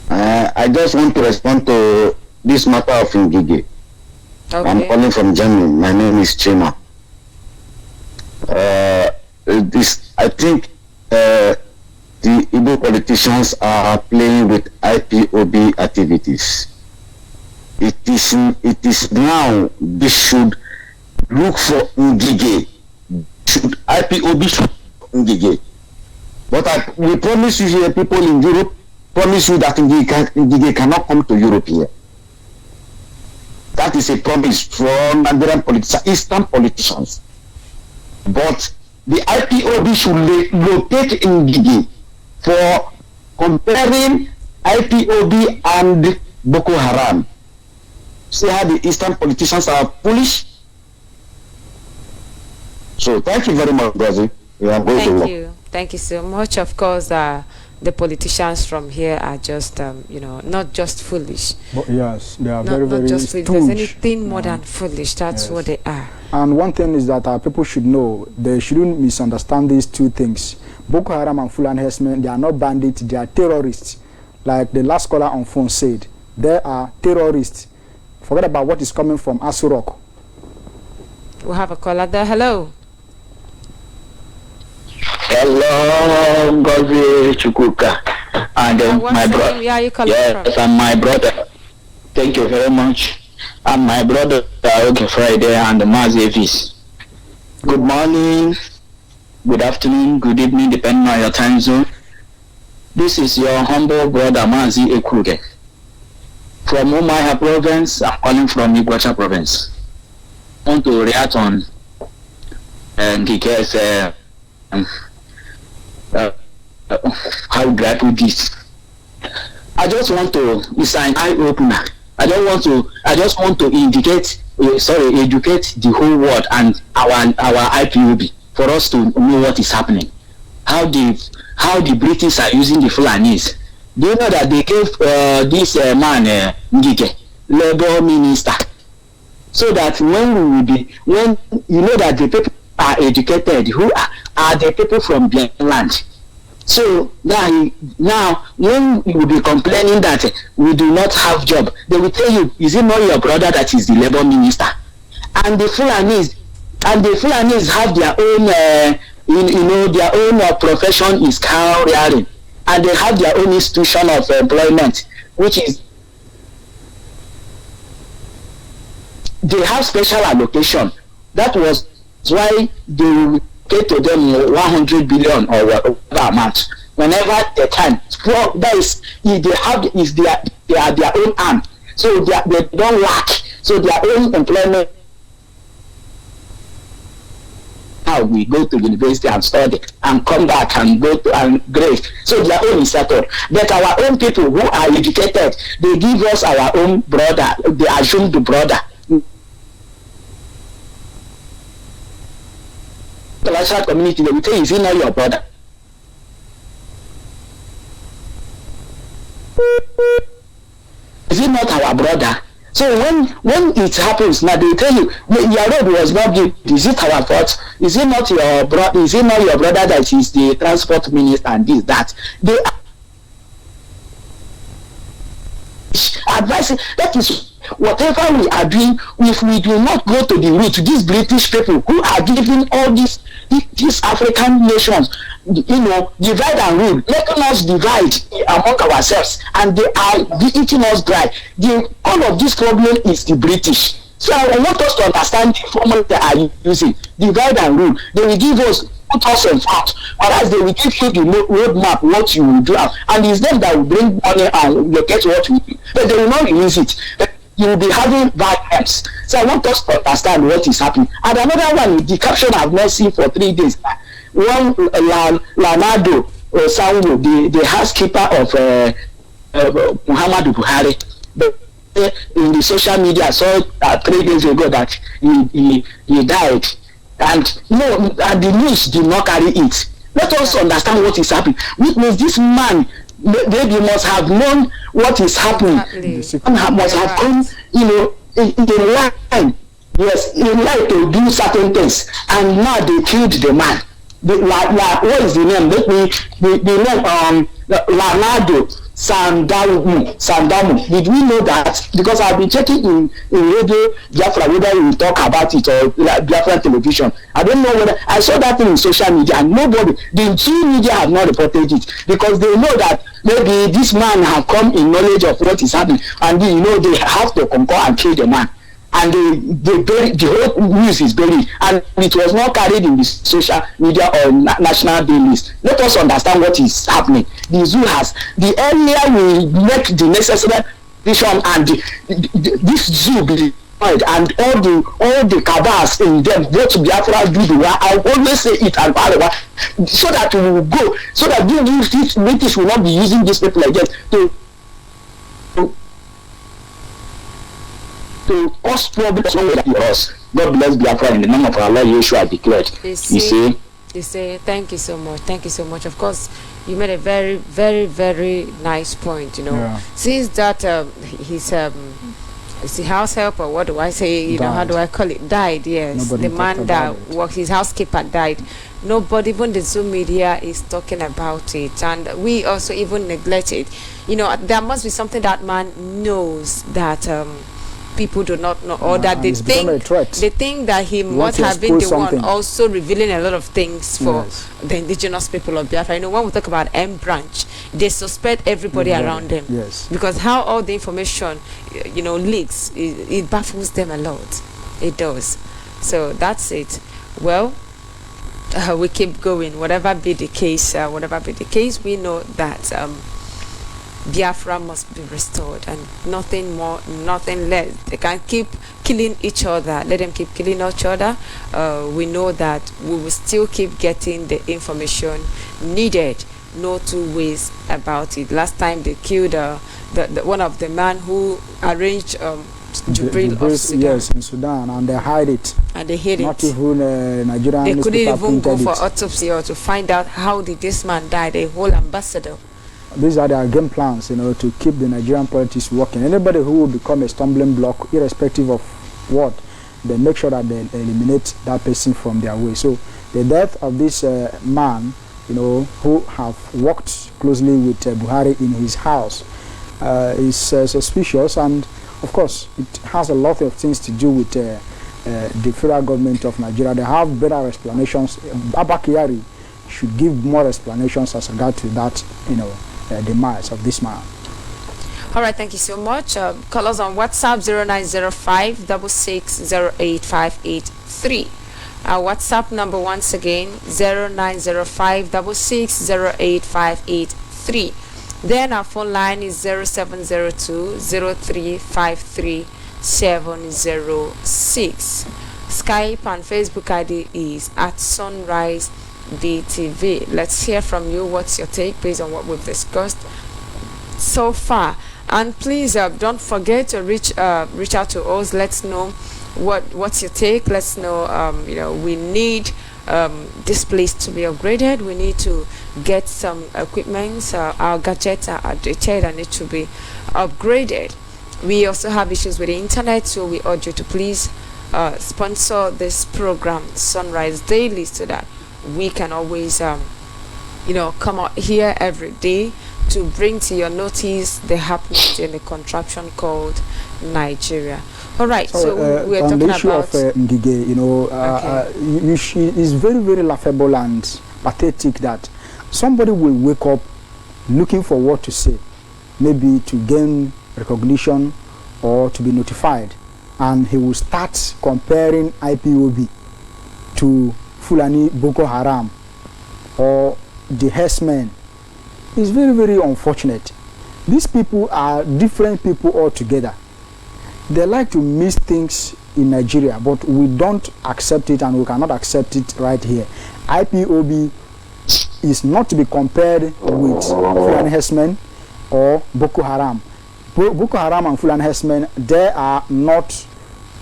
I just want to respond to this matter of Ngige. Okay. I'm calling from Germany. My name is Chima. I think the Igbo politicians are playing with IPOB activities. It is now they should look for Ngige. IPOB should Ngige. But we promise you here, people in Europe, promise you that Ngige cannot come to Europe here. That is a promise from Nigerian politicians, Eastern politicians. But the IPOB should locate Ngige for comparing IPOB and Boko Haram. See how the Eastern politicians are foolish? So thank you very much, brother. Thank you. Thank you so much. Of course, the politicians from here are just, not just foolish. But yes, they are very just foolish. There's anything more than foolish. That's what they are. And one thing is that people should know, they shouldn't misunderstand these two things. Boko Haram and Fulani herdsmen, they are not bandits, they are terrorists. Like the last caller on phone said, they are terrorists. Forget about what is coming from Asurok. We have a caller there. Hello. Hello, Ngozi Chukwuka, and my brother. Where are you calling from? Yes, and my brother. Thank you very much. And my brother, okay, Friday, and Mazi Evis. Good morning, good afternoon, good evening, depending on your time zone. This is your humble brother, Mazi Ekuge. From Umuahia province, I'm calling from Iguacha province. I want to react on Ngike's how grateful this. I just want to, it's an eye opener. I just want to educate the whole world and our IPOB for us to know what is happening. How the British are using the Fulanis. Do you know that they gave this man Ngige, Labour Minister, so that when you know that the people are educated, who are the people from their land. So now when you will be complaining that we do not have job, they will tell you, is it not your brother that is the Labour Minister? And the Fulanis have their own their own profession is cow rearing, and they have their own institution of employment, which is they have special allocation. That was why they will pay to them 100 billion or whatever amount whenever they can. Well, that is, if they have, is they are their own arm, so they don't lack, so their own employment. Now we go to university and study and come back and go to and grade, so their own is settled. But our own people who are educated, they give us our own brother, they assume the brother. The national community, they will say, is he not your brother? Is he not our brother? So when it happens now, they tell you your road was not good. Is it our fault? Is it not your brother? Is it not your brother that is the transport minister and this that? They advise, that is whatever we are doing. If we do not go to the root, these British people who are giving all these African nations, divide and rule, letting us divide among ourselves, and they are eating us dry. All of this problem is the British. So I want us to understand the formula they are using, divide and rule. They will give us, put us in front, whereas they will give you the roadmap, what you will do, and it's them that will bring money and locate what you do, but they will not release it. You will be having bad times. So I want us to understand what is happening. And another one, the caption I've not seen for 3 days. One Lanado Sanwo, the housekeeper of Muhammadu Buhari, in the social media, I saw 3 days ago that he died, and the news did not carry it. Let us understand what is happening. Which means this man, they must have known what is happening, and must have come, in line. Yes, in line to do certain things, and now they killed the man. What is the name? The name Lanado Sandamu. Did we know that? Because I've been checking in radio Biafra whether we talk about it or Biafra television. I don't know whether I saw that thing in social media, and nobody, the G media have not reported it, because they know that maybe this man have come in knowledge of what is happening, and they have to concur and kill the man. And they bury, the whole news is buried, and it was not carried in the social media or national dailies. Let us understand what is happening. The zoo has, the earlier we make the necessary vision, and this zoo be destroyed, and all the cabals in them, go to Biafra, do the work. I always say it, and so that we will go, so that these British will not be using these people like that to cause problems with us. God bless Biafra in the name of our Lord Yeshua declared. You see, thank you so much. Thank you so much. Of course, you made a very, very, very nice point. Since that his house help, or what do I say? How do I call it? Died. Yes, the man that works, his housekeeper died. Nobody, even the Zoom media, is talking about it, and we also even neglect it. There must be something that man knows that people do not know, or that they think that he must have been the one also revealing a lot of things for the indigenous people of Biafra. When we talk about M branch, they suspect everybody around them, because how all the information leaks, it baffles them a lot. It does. So that's it. Well, we keep going. Whatever be the case, we know that Biafra must be restored, and nothing more, nothing less. They can keep killing each other. Let them keep killing each other. We know that we will still keep getting the information needed. No two ways about it. Last time they killed one of the man who arranged Jubril of Sudan. Yes, in Sudan, and they hide it. And they hid Not it. even Nigerian. They couldn't even go for autopsy or to find out how did this man die. The whole ambassador. These are their game plans, to keep the Nigerian politics working. Anybody who will become a stumbling block, irrespective of what, they make sure that they eliminate that person from their way. So the death of this man, who have worked closely with Buhari in his house, is suspicious, and of course it has a lot of things to do with the federal government of Nigeria. They have better explanations. Abba Kyari should give more explanations as regard to that, demise of this man. All right, thank you so much. Call us on WhatsApp 0905 6608 583. Our WhatsApp number once again 0905 Then our phone line is 0702-0353-706. Skype and Facebook ID is at Sunrise DTV. Let's hear from you. What's your take based on what we've discussed so far? And please don't forget to reach out to us. Let's know what's your take. Let's know we need this place to be upgraded. We need to get some equipment. Our gadgets are outdated and need to be upgraded. We also have issues with the internet, so we urge you to please sponsor this program, Sunrise Daily, so that we can always come out here every day to bring to your notice the happenings in the contraption called Nigeria. All right, so we're on talking the issue about of Ngige, it's very, very laughable and pathetic that somebody will wake up looking for what to say, maybe to gain recognition or to be notified, and he will start comparing IPOB to Fulani Boko Haram or the herdsmen. It's very, very unfortunate. These people are different people altogether. They like to miss things in Nigeria, but we don't accept it, and we cannot accept it right here. IPOB is not to be compared with Fulani herdsmen or Boko Haram. Boko Haram and Fulani herdsmen, they are not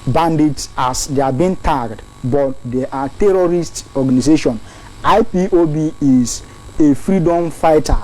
bandits as they are being tagged, but they are terrorist organization. IPOB is a freedom fighter.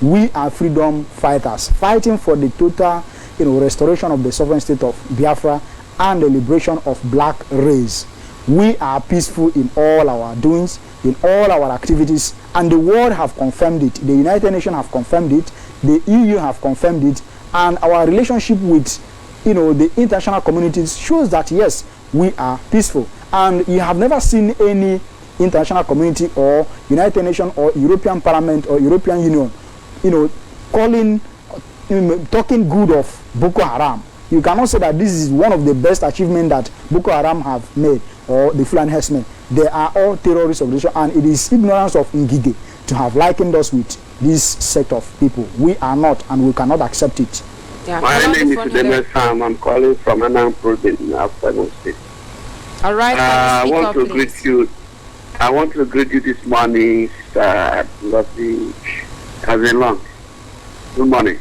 We are freedom fighters fighting for the total restoration of the sovereign state of Biafra and the liberation of black race. We are peaceful in all our doings, in all our activities, and the world have confirmed it. The United Nations have confirmed it, the EU have confirmed it, and our relationship with the international communities shows that yes, we are peaceful. And you have never seen any international community or United Nations or European Parliament or European Union talking good of Boko Haram. You cannot say that this is one of the best achievements that Boko Haram have made, or the Fulani herdsmen. They are all terrorist organizations, and it is ignorance of Ngige to have likened us with this set of people. We are not, and we cannot accept it. Yeah. My name is Demes Sam. I'm calling from Anam Province in Afghanistan State. All right. I want to greet you. I want to greet you this morning. Has been long. Good morning.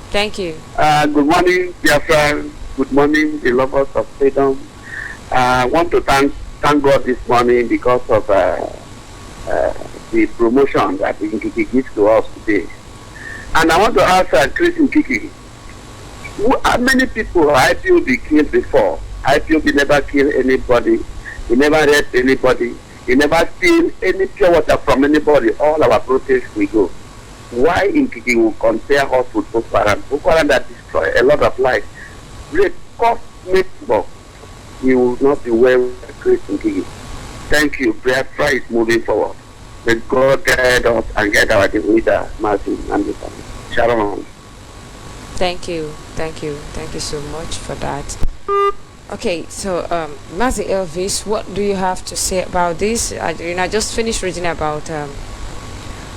Thank you. Good morning, dear friends. Good morning, the lovers of freedom. I want to thank God this morning because of the promotion that Nkiki gives to us today. And I want to ask Chris Nkiki, how many people have IPOB killed before? IPOB never killed anybody. He never raped anybody. He never steal any pure water from anybody. All our protests we go. Why Nkiki will compare us with Boko Haram? Boko Haram that destroy a lot of lives. Great cost but we will not be well with Chris Nkiki. Thank you. Biafra is moving forward. May God guide us and get our leader, Martin Anderson. Shalom. Thank you so much for that. Okay, so Mazi Elvis, what do you have to say about this? I just finished reading about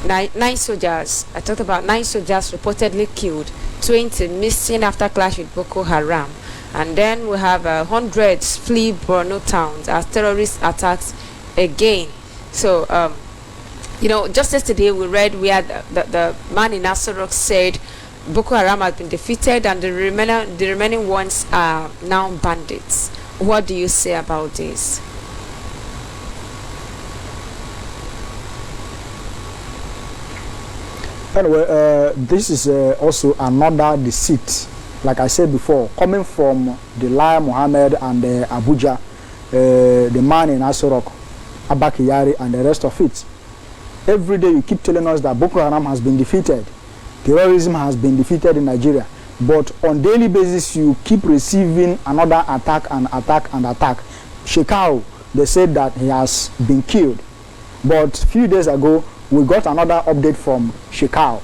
9 soldiers. I talked about 9 soldiers reportedly killed, 20 missing after clash with Boko Haram, and then we have hundreds flee Borno towns as terrorist attacks again. So just yesterday we had the man in Asorok said Boko Haram has been defeated and the remaining ones are now bandits. What do you say about this? Anyway, this is also another deceit, like I said before, coming from the Lai Mohammed and Abuja, the man in Asorok, Abakiyari, and the rest of it. Every day you keep telling us that Boko Haram has been defeated. Terrorism has been defeated in Nigeria, but on daily basis you keep receiving another attack and attack and attack. Shekau, they said that he has been killed, but a few days ago we got another update from Shekau,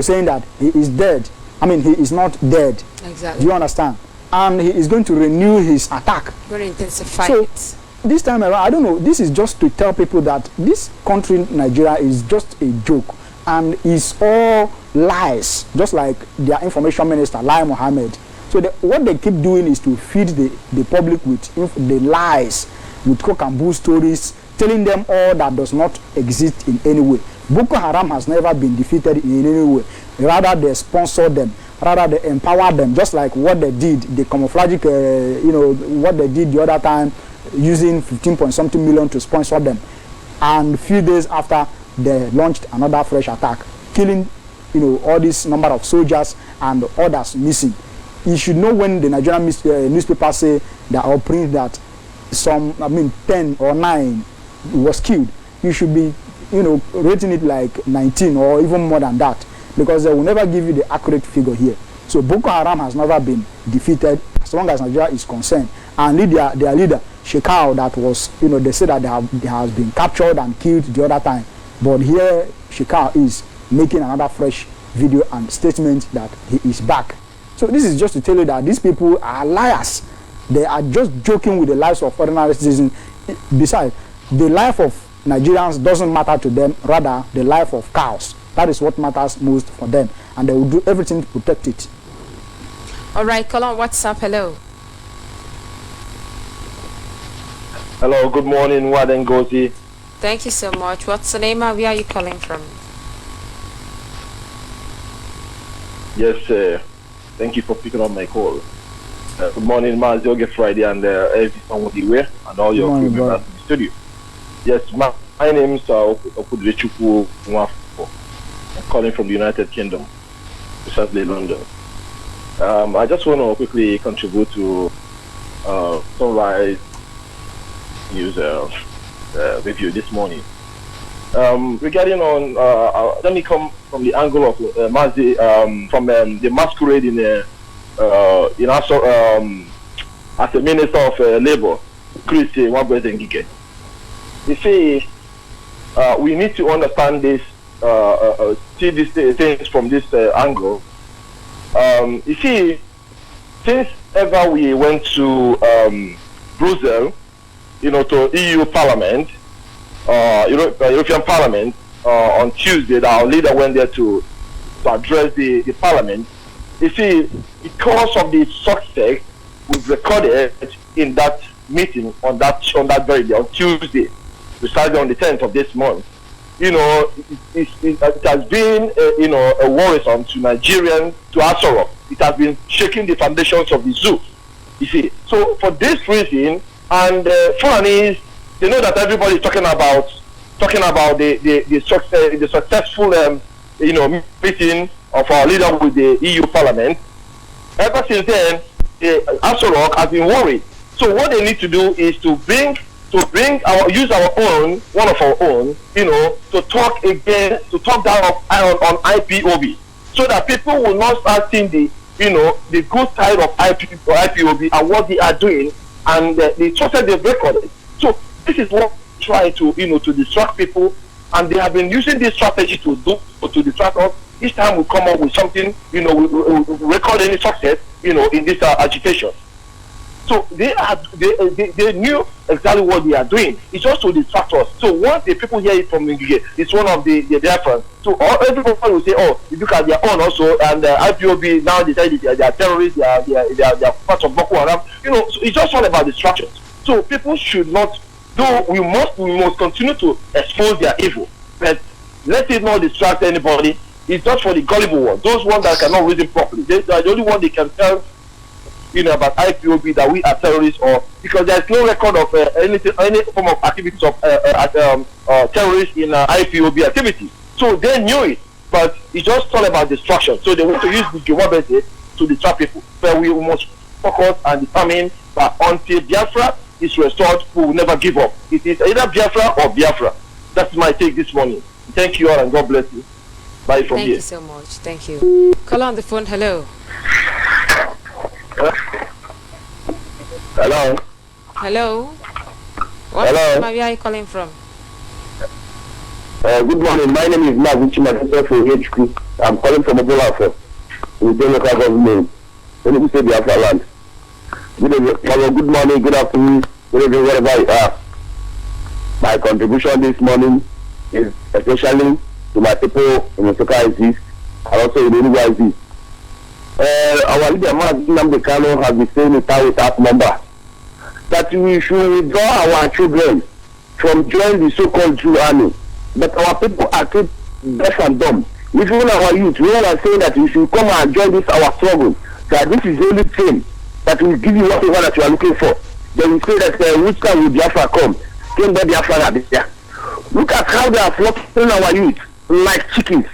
saying that he is dead. I mean, he is not dead. Exactly. Do you understand? And he is going to renew his attack. Going to intensify so, it. this time around, I don't know, this is just to tell people that this country, Nigeria, is just a joke and is all lies, just like their information minister, Lai Mohammed. So what they keep doing is to feed the public with the lies, with cock and bull stories, telling them all that does not exist in any way. Boko Haram has never been defeated in any way. Rather, they sponsor them. Rather, they empower them, just like what they did, the camouflagic, what they did the other time, using 15-point-something million to sponsor them. And a few days after, they launched another fresh attack, killing, all this number of soldiers and others missing. You should know when the Nigerian newspapers say that or print that 10 or 9 was killed. You should be, rating it like 19 or even more than that, because they will never give you the accurate figure here. So Boko Haram has never been defeated as long as Nigeria is concerned. And their leader, Shekau, that was, they say that they has been captured and killed the other time. But here, Shekau is making another fresh video and statement that he is back. So this is just to tell you that these people are liars. They are just joking with the lives of ordinary citizens. Besides, the life of Nigerians doesn't matter to them, rather the life of cows. That is what matters most for them, and they will do everything to protect it. All right, call on WhatsApp. Hello. Hello, good morning, Waden Gozi. Thank you so much. What's the name and where are you calling from? Yes, thank you for picking up my call. Good morning, Mazioge Friday, and everyone with you and all your crew members in the studio. Yes, my name is Okudrechuku Nwafo. I'm calling from the United Kingdom, precisely London. I just want to quickly contribute to Sunrise News review this morning. Regarding on, let me come from the angle of from the masquerade in as a minister of labor, Chris Wabwezengike. You see, we need to understand this, see these things from this angle. You see, since ever we went to Brussels, to EU Parliament, European Parliament, on Tuesday, our leader went there to address the Parliament. You see, because of the success we've recorded in that meeting on that very day, on Tuesday, precisely on the 10th of this month, it has been a worrisome to Nigerians, to Asoro. It has been shaking the foundations of the zoo. You see, so for this reason, and Fulanis, they know that everybody is talking about the successful meeting of our leader with the EU Parliament. Ever since then, Asoro has been worried. So what they need to do is to use our own, one of our own, to talk down on IPOB, so that people will not start seeing the good side of IPOB and what they are doing and the success they've recorded. So this is what we try to distract people, and they have been using this strategy to distract us. Each time we come up with something, we record any success, in this agitation. So they knew exactly what they are doing. It's just to distract us. So once the people hear it from Ngige, it's one of the difference. So everybody will say, oh, you look at their own also, and IPOB now decided they are terrorists, they are part of Boko Haram. So it's just all about distraction. So people should not, though we must continue to expose their evil, but let it not distract anybody. It's just for the gullible ones, those ones that cannot reason properly. They are the only one they can tell about IPOB that we are terrorists, or because there is no record of any form of activities of terrorists in IPOB activities. So they knew it, but it's just all about distraction. So they want to use the Jawabese to distract people. But we must focus and determine that until Biafra is restored, we will never give up. It is either Biafra or Biafra. That's my take this morning. Thank you all, and God bless you. Bye from here. Thank you so much. Thank you. Call on the phone. Hello. Hello. Hello. Where are you calling from? Good morning. My name is Maguchi Madison from HQ. I'm calling from Obolafo, with the local government. When you say Biafra land. Good morning, good afternoon, wherever you are. My contribution this morning is especially to my people in Nsukka East and also in Enugu East. Our leader, Nnamdi Kanu, has been saying it out without number that we should withdraw our children from joining the so-called Jew army. But our people are kept deaf and dumb. Even our youth, we are saying that we should come and join this our struggle. That this is the only thing that will give you whatever that you are looking for. Then we say that which time will Biafra come? Came by Biafra there. Look at how they are slaughtering our youth like chickens.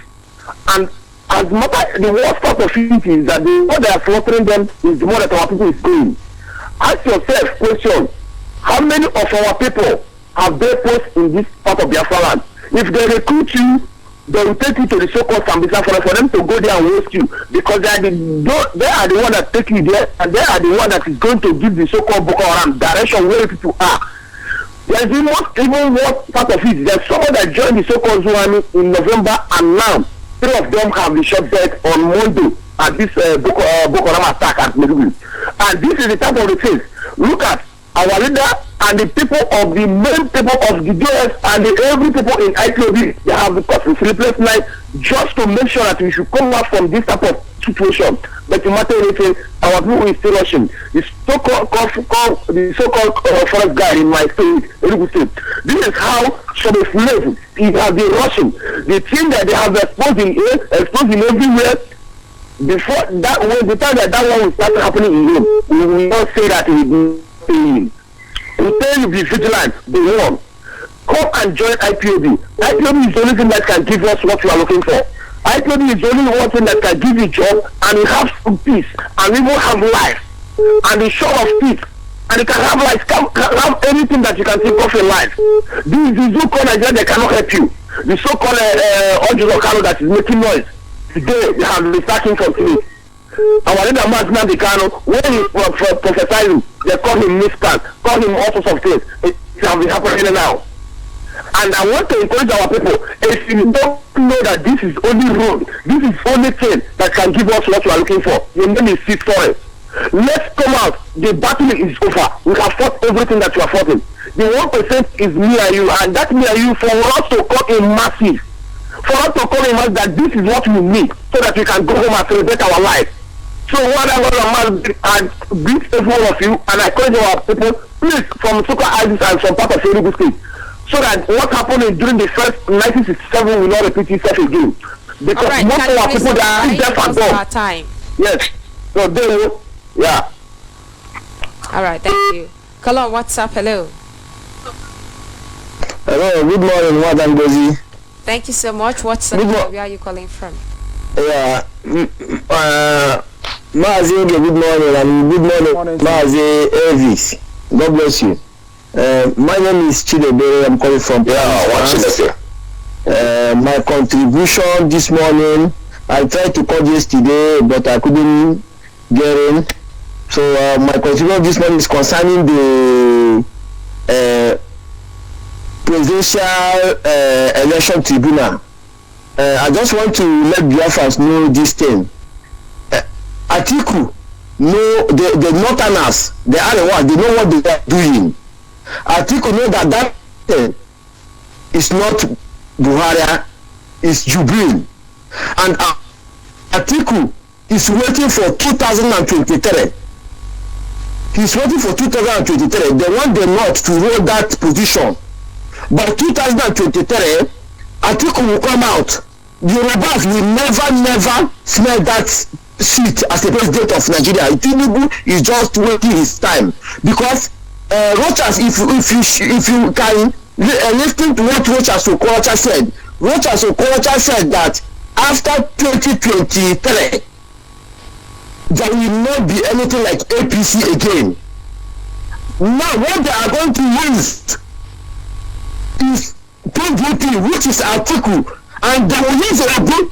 And as matter, the worst part of it is that the more they are slaughtering them is the more that our people is going. Ask yourself question, how many of our people have they posts in this part of Biafra land? If they recruit you, they will take you to the so-called Sambisa for them to go there and waste you, because they are the one that take you there, and they are the one that is going to give the so-called Boko Haram direction where people are. There is even worse part of it. There's someone that joined the so-called Zuani in November, and now 3 of them have been shot dead on Monday at this Boko Haram attack at Meduguri. And this is the type of the case. Look at our leader and the people of the main people of the DS and every people in IPOB, they have the sleepless night just to make sure that we should come out from this type of situation. But no matter anything, our people is still rushing. The so-called forest guy in my state, Enugu State, this is how some slaves he has been rushing. The thing that they have exposed in everywhere. Before that, when the time that one will start happening in him, we will not say that he will be paying. We tell you be vigilant, be warned. Come and join IPOB. IPOB is the only thing that can give us what we are looking for. IPOB is the only one thing that can give you job and you have some peace and even have life and the short of peace. And you can have life, can have anything that you can think of in life. This is the so-called Nigeria, they cannot help you. The so-called Ojuzokano that is making noise. Today, they have been starting from today. Our leader, Nnamdi Kanu, when he prophesied, they call him miscreant, call him all sorts of things. It has been happening now. And I want to encourage our people, if you don't know that this is only road, this is only thing that can give us what we are looking for, your name is Seed Forest. Let's come out. The battle is over. We have fought everything that you are fighting. The 1% is me and you, and that me and you, for us to come in massive. For us to come in massive, that this is what we need, so that we can go home and celebrate our life. So what I want to greet every one of you, and I encourage our people, please, from Nsukka East and from part of Enugu State, so that what happened during the first 1967 will not repeat itself again. Because right, most of our people that are deaf and dumb. Yes. So they will, yeah. All right, thank you. Call on WhatsApp. Hello. Hello. Good morning, Madam Gozi. Thank you so much. What's up? Where are you calling from? Yeah. Mazi, good morning, and good morning, Mazi Elvis. God bless you. My name is Chidebere. I'm calling from my contribution this morning, I tried to call yesterday, but I couldn't get in. So my contribution this morning is concerning the presidential election tribunal. I just want to let Biafrans know this thing. Atiku, no, the northerners, they are the ones, they know what they are doing. Atiku know that thing is not Buhari, it's Jubilee. And Atiku is waiting for 2023. He's waiting for 2023. They want the North to hold that position. By 2023, Atiku will come out. The Yorubas will never smell that seat as the president of Nigeria. Tinubu is just waiting his time, because Rochas, if you can listen to what Rochas Okorocha said, Rochas Okorocha said that after 2023 there will not be anything like APC again. Now what they are going to use is PDP, which is Atiku, and they will use Obi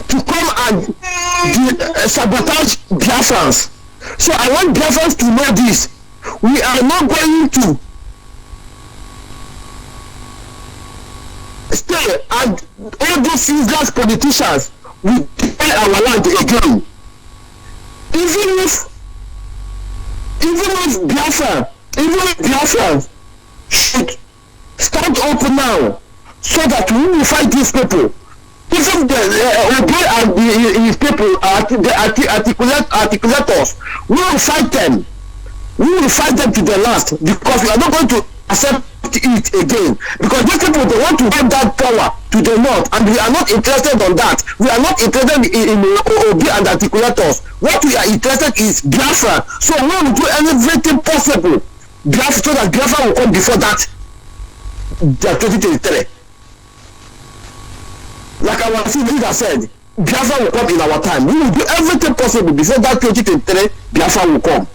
to come and sabotage Biafrans. So I want Biafrans to know this. We are not going to stay and all these useless politicians will defend our land again. Even if even if Biafra should stand up now, so that we will fight these people. Even the Obi and his people, the articulators, we will fight them. We will fight them to the last, because we are not going to accept it again. Because these people, they want to get that power to the north, and we are not interested on that. We are not interested in Obi and articulators. What we are interested is Biafra. So we will do everything possible Biafra, so that Biafra will come before that 2023. Like our leader said, Biafra will come in our time. We will do everything possible before that 2023 Biafra will come.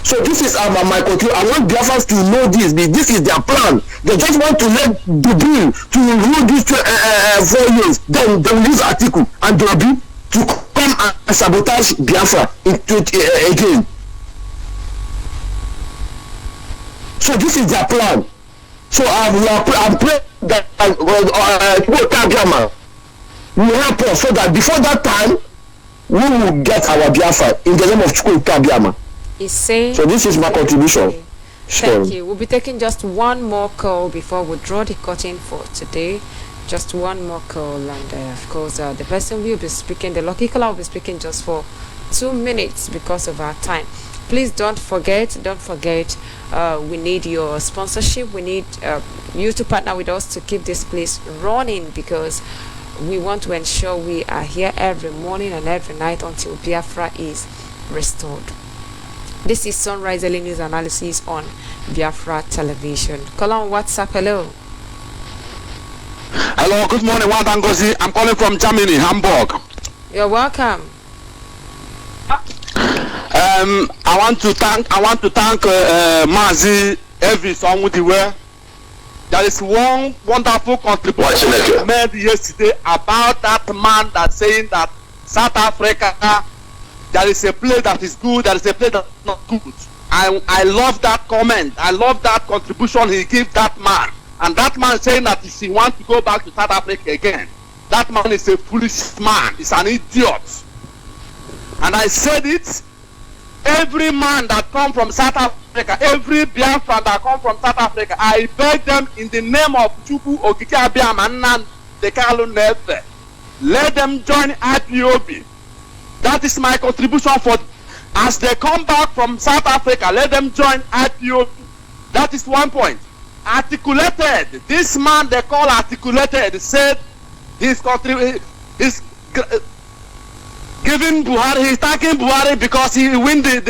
So this is my conclusion. I want Biafrans to know this. This is their plan. They just want to let the bill to rule these 4 years. Then they will use Atiku and Obi to come and sabotage Biafra again. So this is their plan. So I'm praying that will help us, so that before that time we will get our Biafra in the name of Chukwu. So this is my contribution. Okay. Thank you. We'll be taking just one more call before we draw the curtain for today. Just one more call, and of course the person will be speaking, the lucky caller will be speaking just for 2 minutes because of our time. Please don't forget, we need your sponsorship. We need you to partner with us to keep this place running, because we want to ensure we are here every morning and every night until Biafra is restored. This is Sunrise Daily News Analysis on Biafra Television. Call on WhatsApp. Hello. Hello, good morning, Wadangozi. I'm calling from Germany, Hamburg. You're welcome. I want to thank Mazi Elvis Onwudiwe. There is one wonderful contribution made yesterday about that man that's saying that South Africa, there is a place that is good, there is a place that is not good. I love that comment. I love that contribution he gave that man. And that man saying that if he wants to go back to South Africa again, that man is a foolish man. He's an idiot. And I said it, every man that come from South Africa, every Biafran that come from South Africa, I beg them in the name of Chukwu Okike Abiama and the Kalu Nefe, let them join IPOB. That is my contribution for, as they come back from South Africa, let them join IPOB. That is one point. Articulated, this man they call Articulated said his country is giving Buhari, he's thanking Buhari because he win the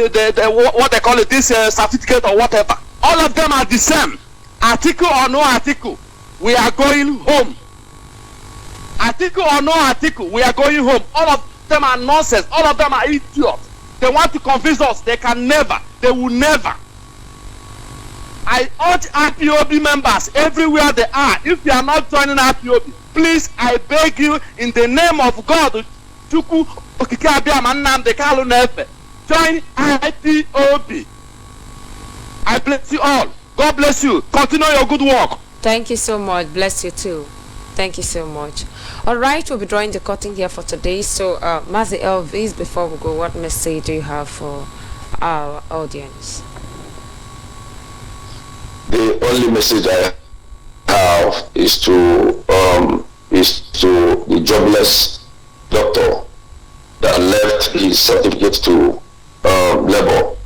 what they call it, this certificate or whatever. All of them are the same. Atiku or no Atiku, we are going home. Atiku or no Atiku, we are going home. All of them are nonsense. All of them are idiots. They want to convince us. They can never. They will never. I urge IPOB members everywhere they are, if you are not joining IPOB, please, I beg you in the name of God, Chukwu Okike Abiama Nnamdi Kalu Nefe, join IPOB. I bless you all. God bless you. Continue your good work. Thank you so much. Bless you too. Thank you so much. All right, we'll be drawing the curtain here for today. So, Mazi Elvis, before we go, what message do you have for our audience? The only message I have is to the jobless doctor that left his certificate to labor.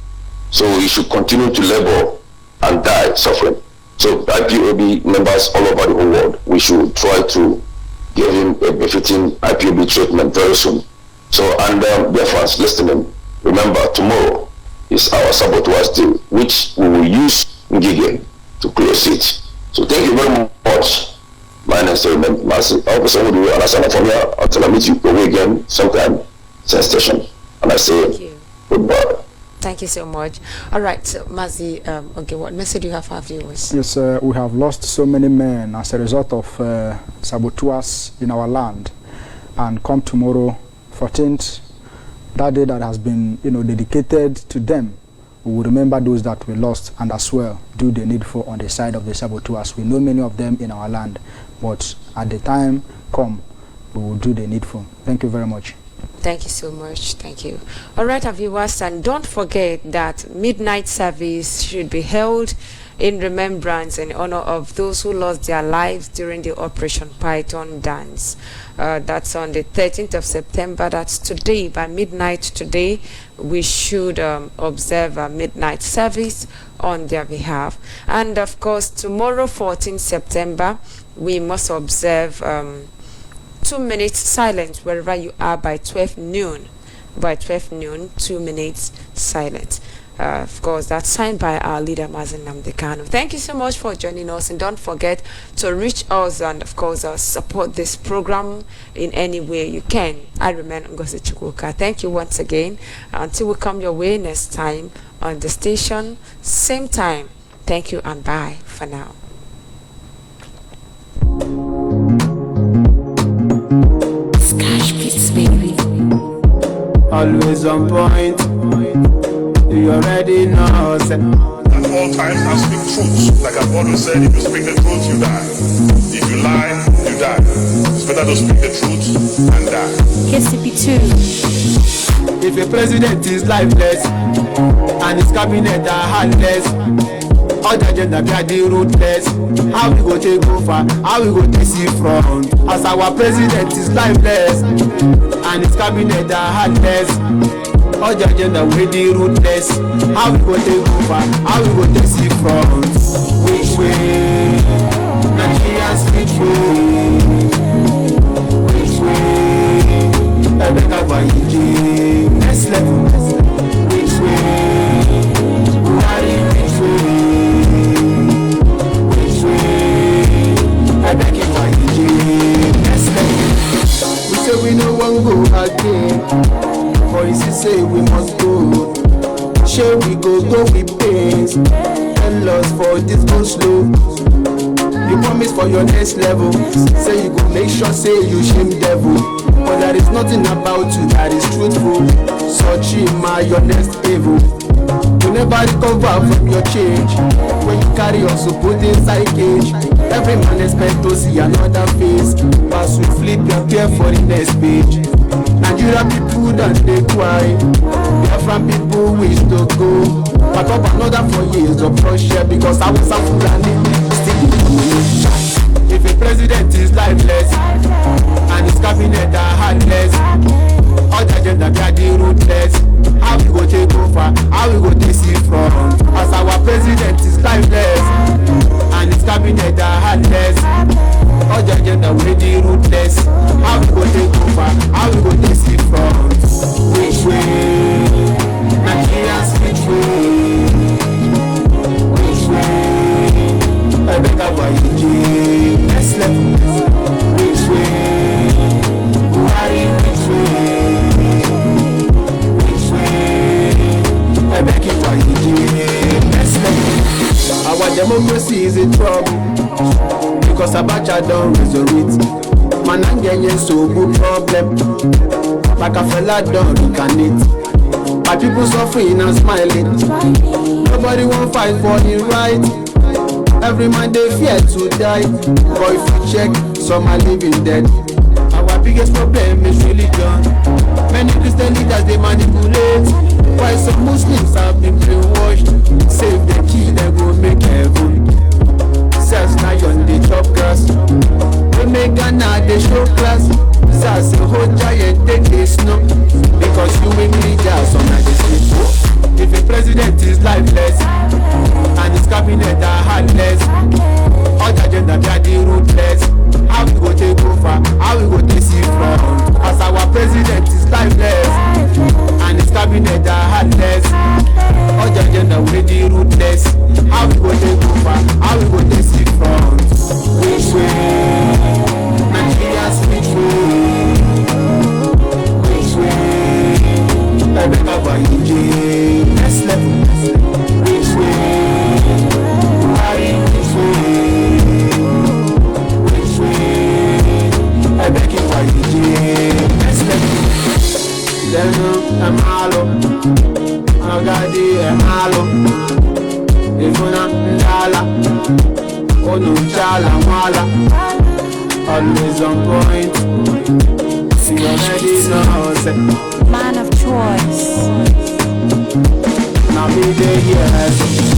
So he should continue to labor and die suffering. So IPOB members all over the whole world, we should try to give him a befitting IPOB treatment very soon. So, and dear friends listening, remember tomorrow is our sabotage day, which we will use Ngige to close it. So thank you very much. My name is Mazi. I hope someone will understand from here until I meet you away again sometime, same station. And I say goodbye. Thank you so much. All right, so Mazi, okay, what message do you have for our viewers? Yes, we have lost so many men as a result of saboteurs in our land. And come tomorrow, 14th, that day that has been, dedicated to them, we will remember those that we lost and as well do the needful on the side of the saboteurs. We know many of them in our land, but at the time come, we will do the needful. Thank you very much. Thank you so much. Thank you. All right, our viewers, and don't forget that midnight service should be held in remembrance and honor of those who lost their lives during the Operation Python dance. That's on the 13th of September. That's today. By midnight today, we should observe a midnight service on their behalf. And of course, tomorrow, 14th September, we must observe 2 minutes silence wherever you are by 12 noon. By 12 noon, 2 minutes silence. Of course, that's signed by our leader, Mazen Namdekano. Thank you so much for joining us, and don't forget to reach us and, of course, support this program in any way you can. I remain Ngozi Chukwuka. Thank you once again. Until we come your way next time on the station, same time. Thank you and bye for now. Scotch Beats, baby. Always on point. You already know. At all times, I speak truth. Like I've always said, if you speak the truth, you die. If you lie, you die. It's better to speak the truth and die. KCP2. If a president is lifeless and his cabinet are heartless, all the agenda be the ruthless. How we go take over? How we go take see front? As our president is lifeless and his cabinet are heartless, all the agenda we the ruthless. How we go take over? How we go take see front? Which way? Nigerians which way? Which way? I better buy it. Next level. Which way? Buhari which way? Which way? I beg you buy it. Next level. We say we no one go again. Boys say we must go. Shall we go with pains? Tell us for this go slow. You promise for your next level. Say you go make sure say you shame devil. But there is nothing about you that is truthful. Such my your next evil. You never recover from your change. When you carry us so put inside cage. Every man expect to see another face. As we flip your peer for the next page. Nigeria people that they cry. Biafran people wish to go. But up another 4 years of pressure because I was a fool and still. If a president is lifeless and his cabinet are heartless, all the agenda be the ruthless. How we go take over? How we go take see front? As our president is lifeless and his cabinet are heartless, all the agenda we the ruthless. How we go take over? How we go take see front? Which way? Nigerians which way? Which way? I better buy it. Next level. Which way? Buhari which way? Which way? I beg you buy it. Next level. Our democracy is in trouble because Abacha don't resurrect. Man and Kenyan so good problem. Like a fella don't incarnate. My people suffering and smiling. Nobody won't fight for the right. Every man they fear to die. But if you check, some are living dead. Our biggest problem is religion. Many Christian leaders they manipulate. While some Muslims have been brainwashed. Save the key, they go make heaven. Says now on the top grass. We make Ghana they show class. Says a whole giant take this snow. Because you make leaders on the sleep. If a president is lifeless and his cabinet are heartless, all the agenda be the ruthless. How we go take over? How we go take see front? As our president is lifeless and his cabinet are heartless, all the agenda we the ruthless. How we go take over? How we go take see front? Which way? Nigerians which way? Which way? I better buy it. Next level. Which way? Buhari which way? Which way? I beg you buy it. Next level. Leno amalo, agadi amalo. Ifuna ndala, onu chala mwala. Always on point. You already know, say. Man of choice. Now me there, yes.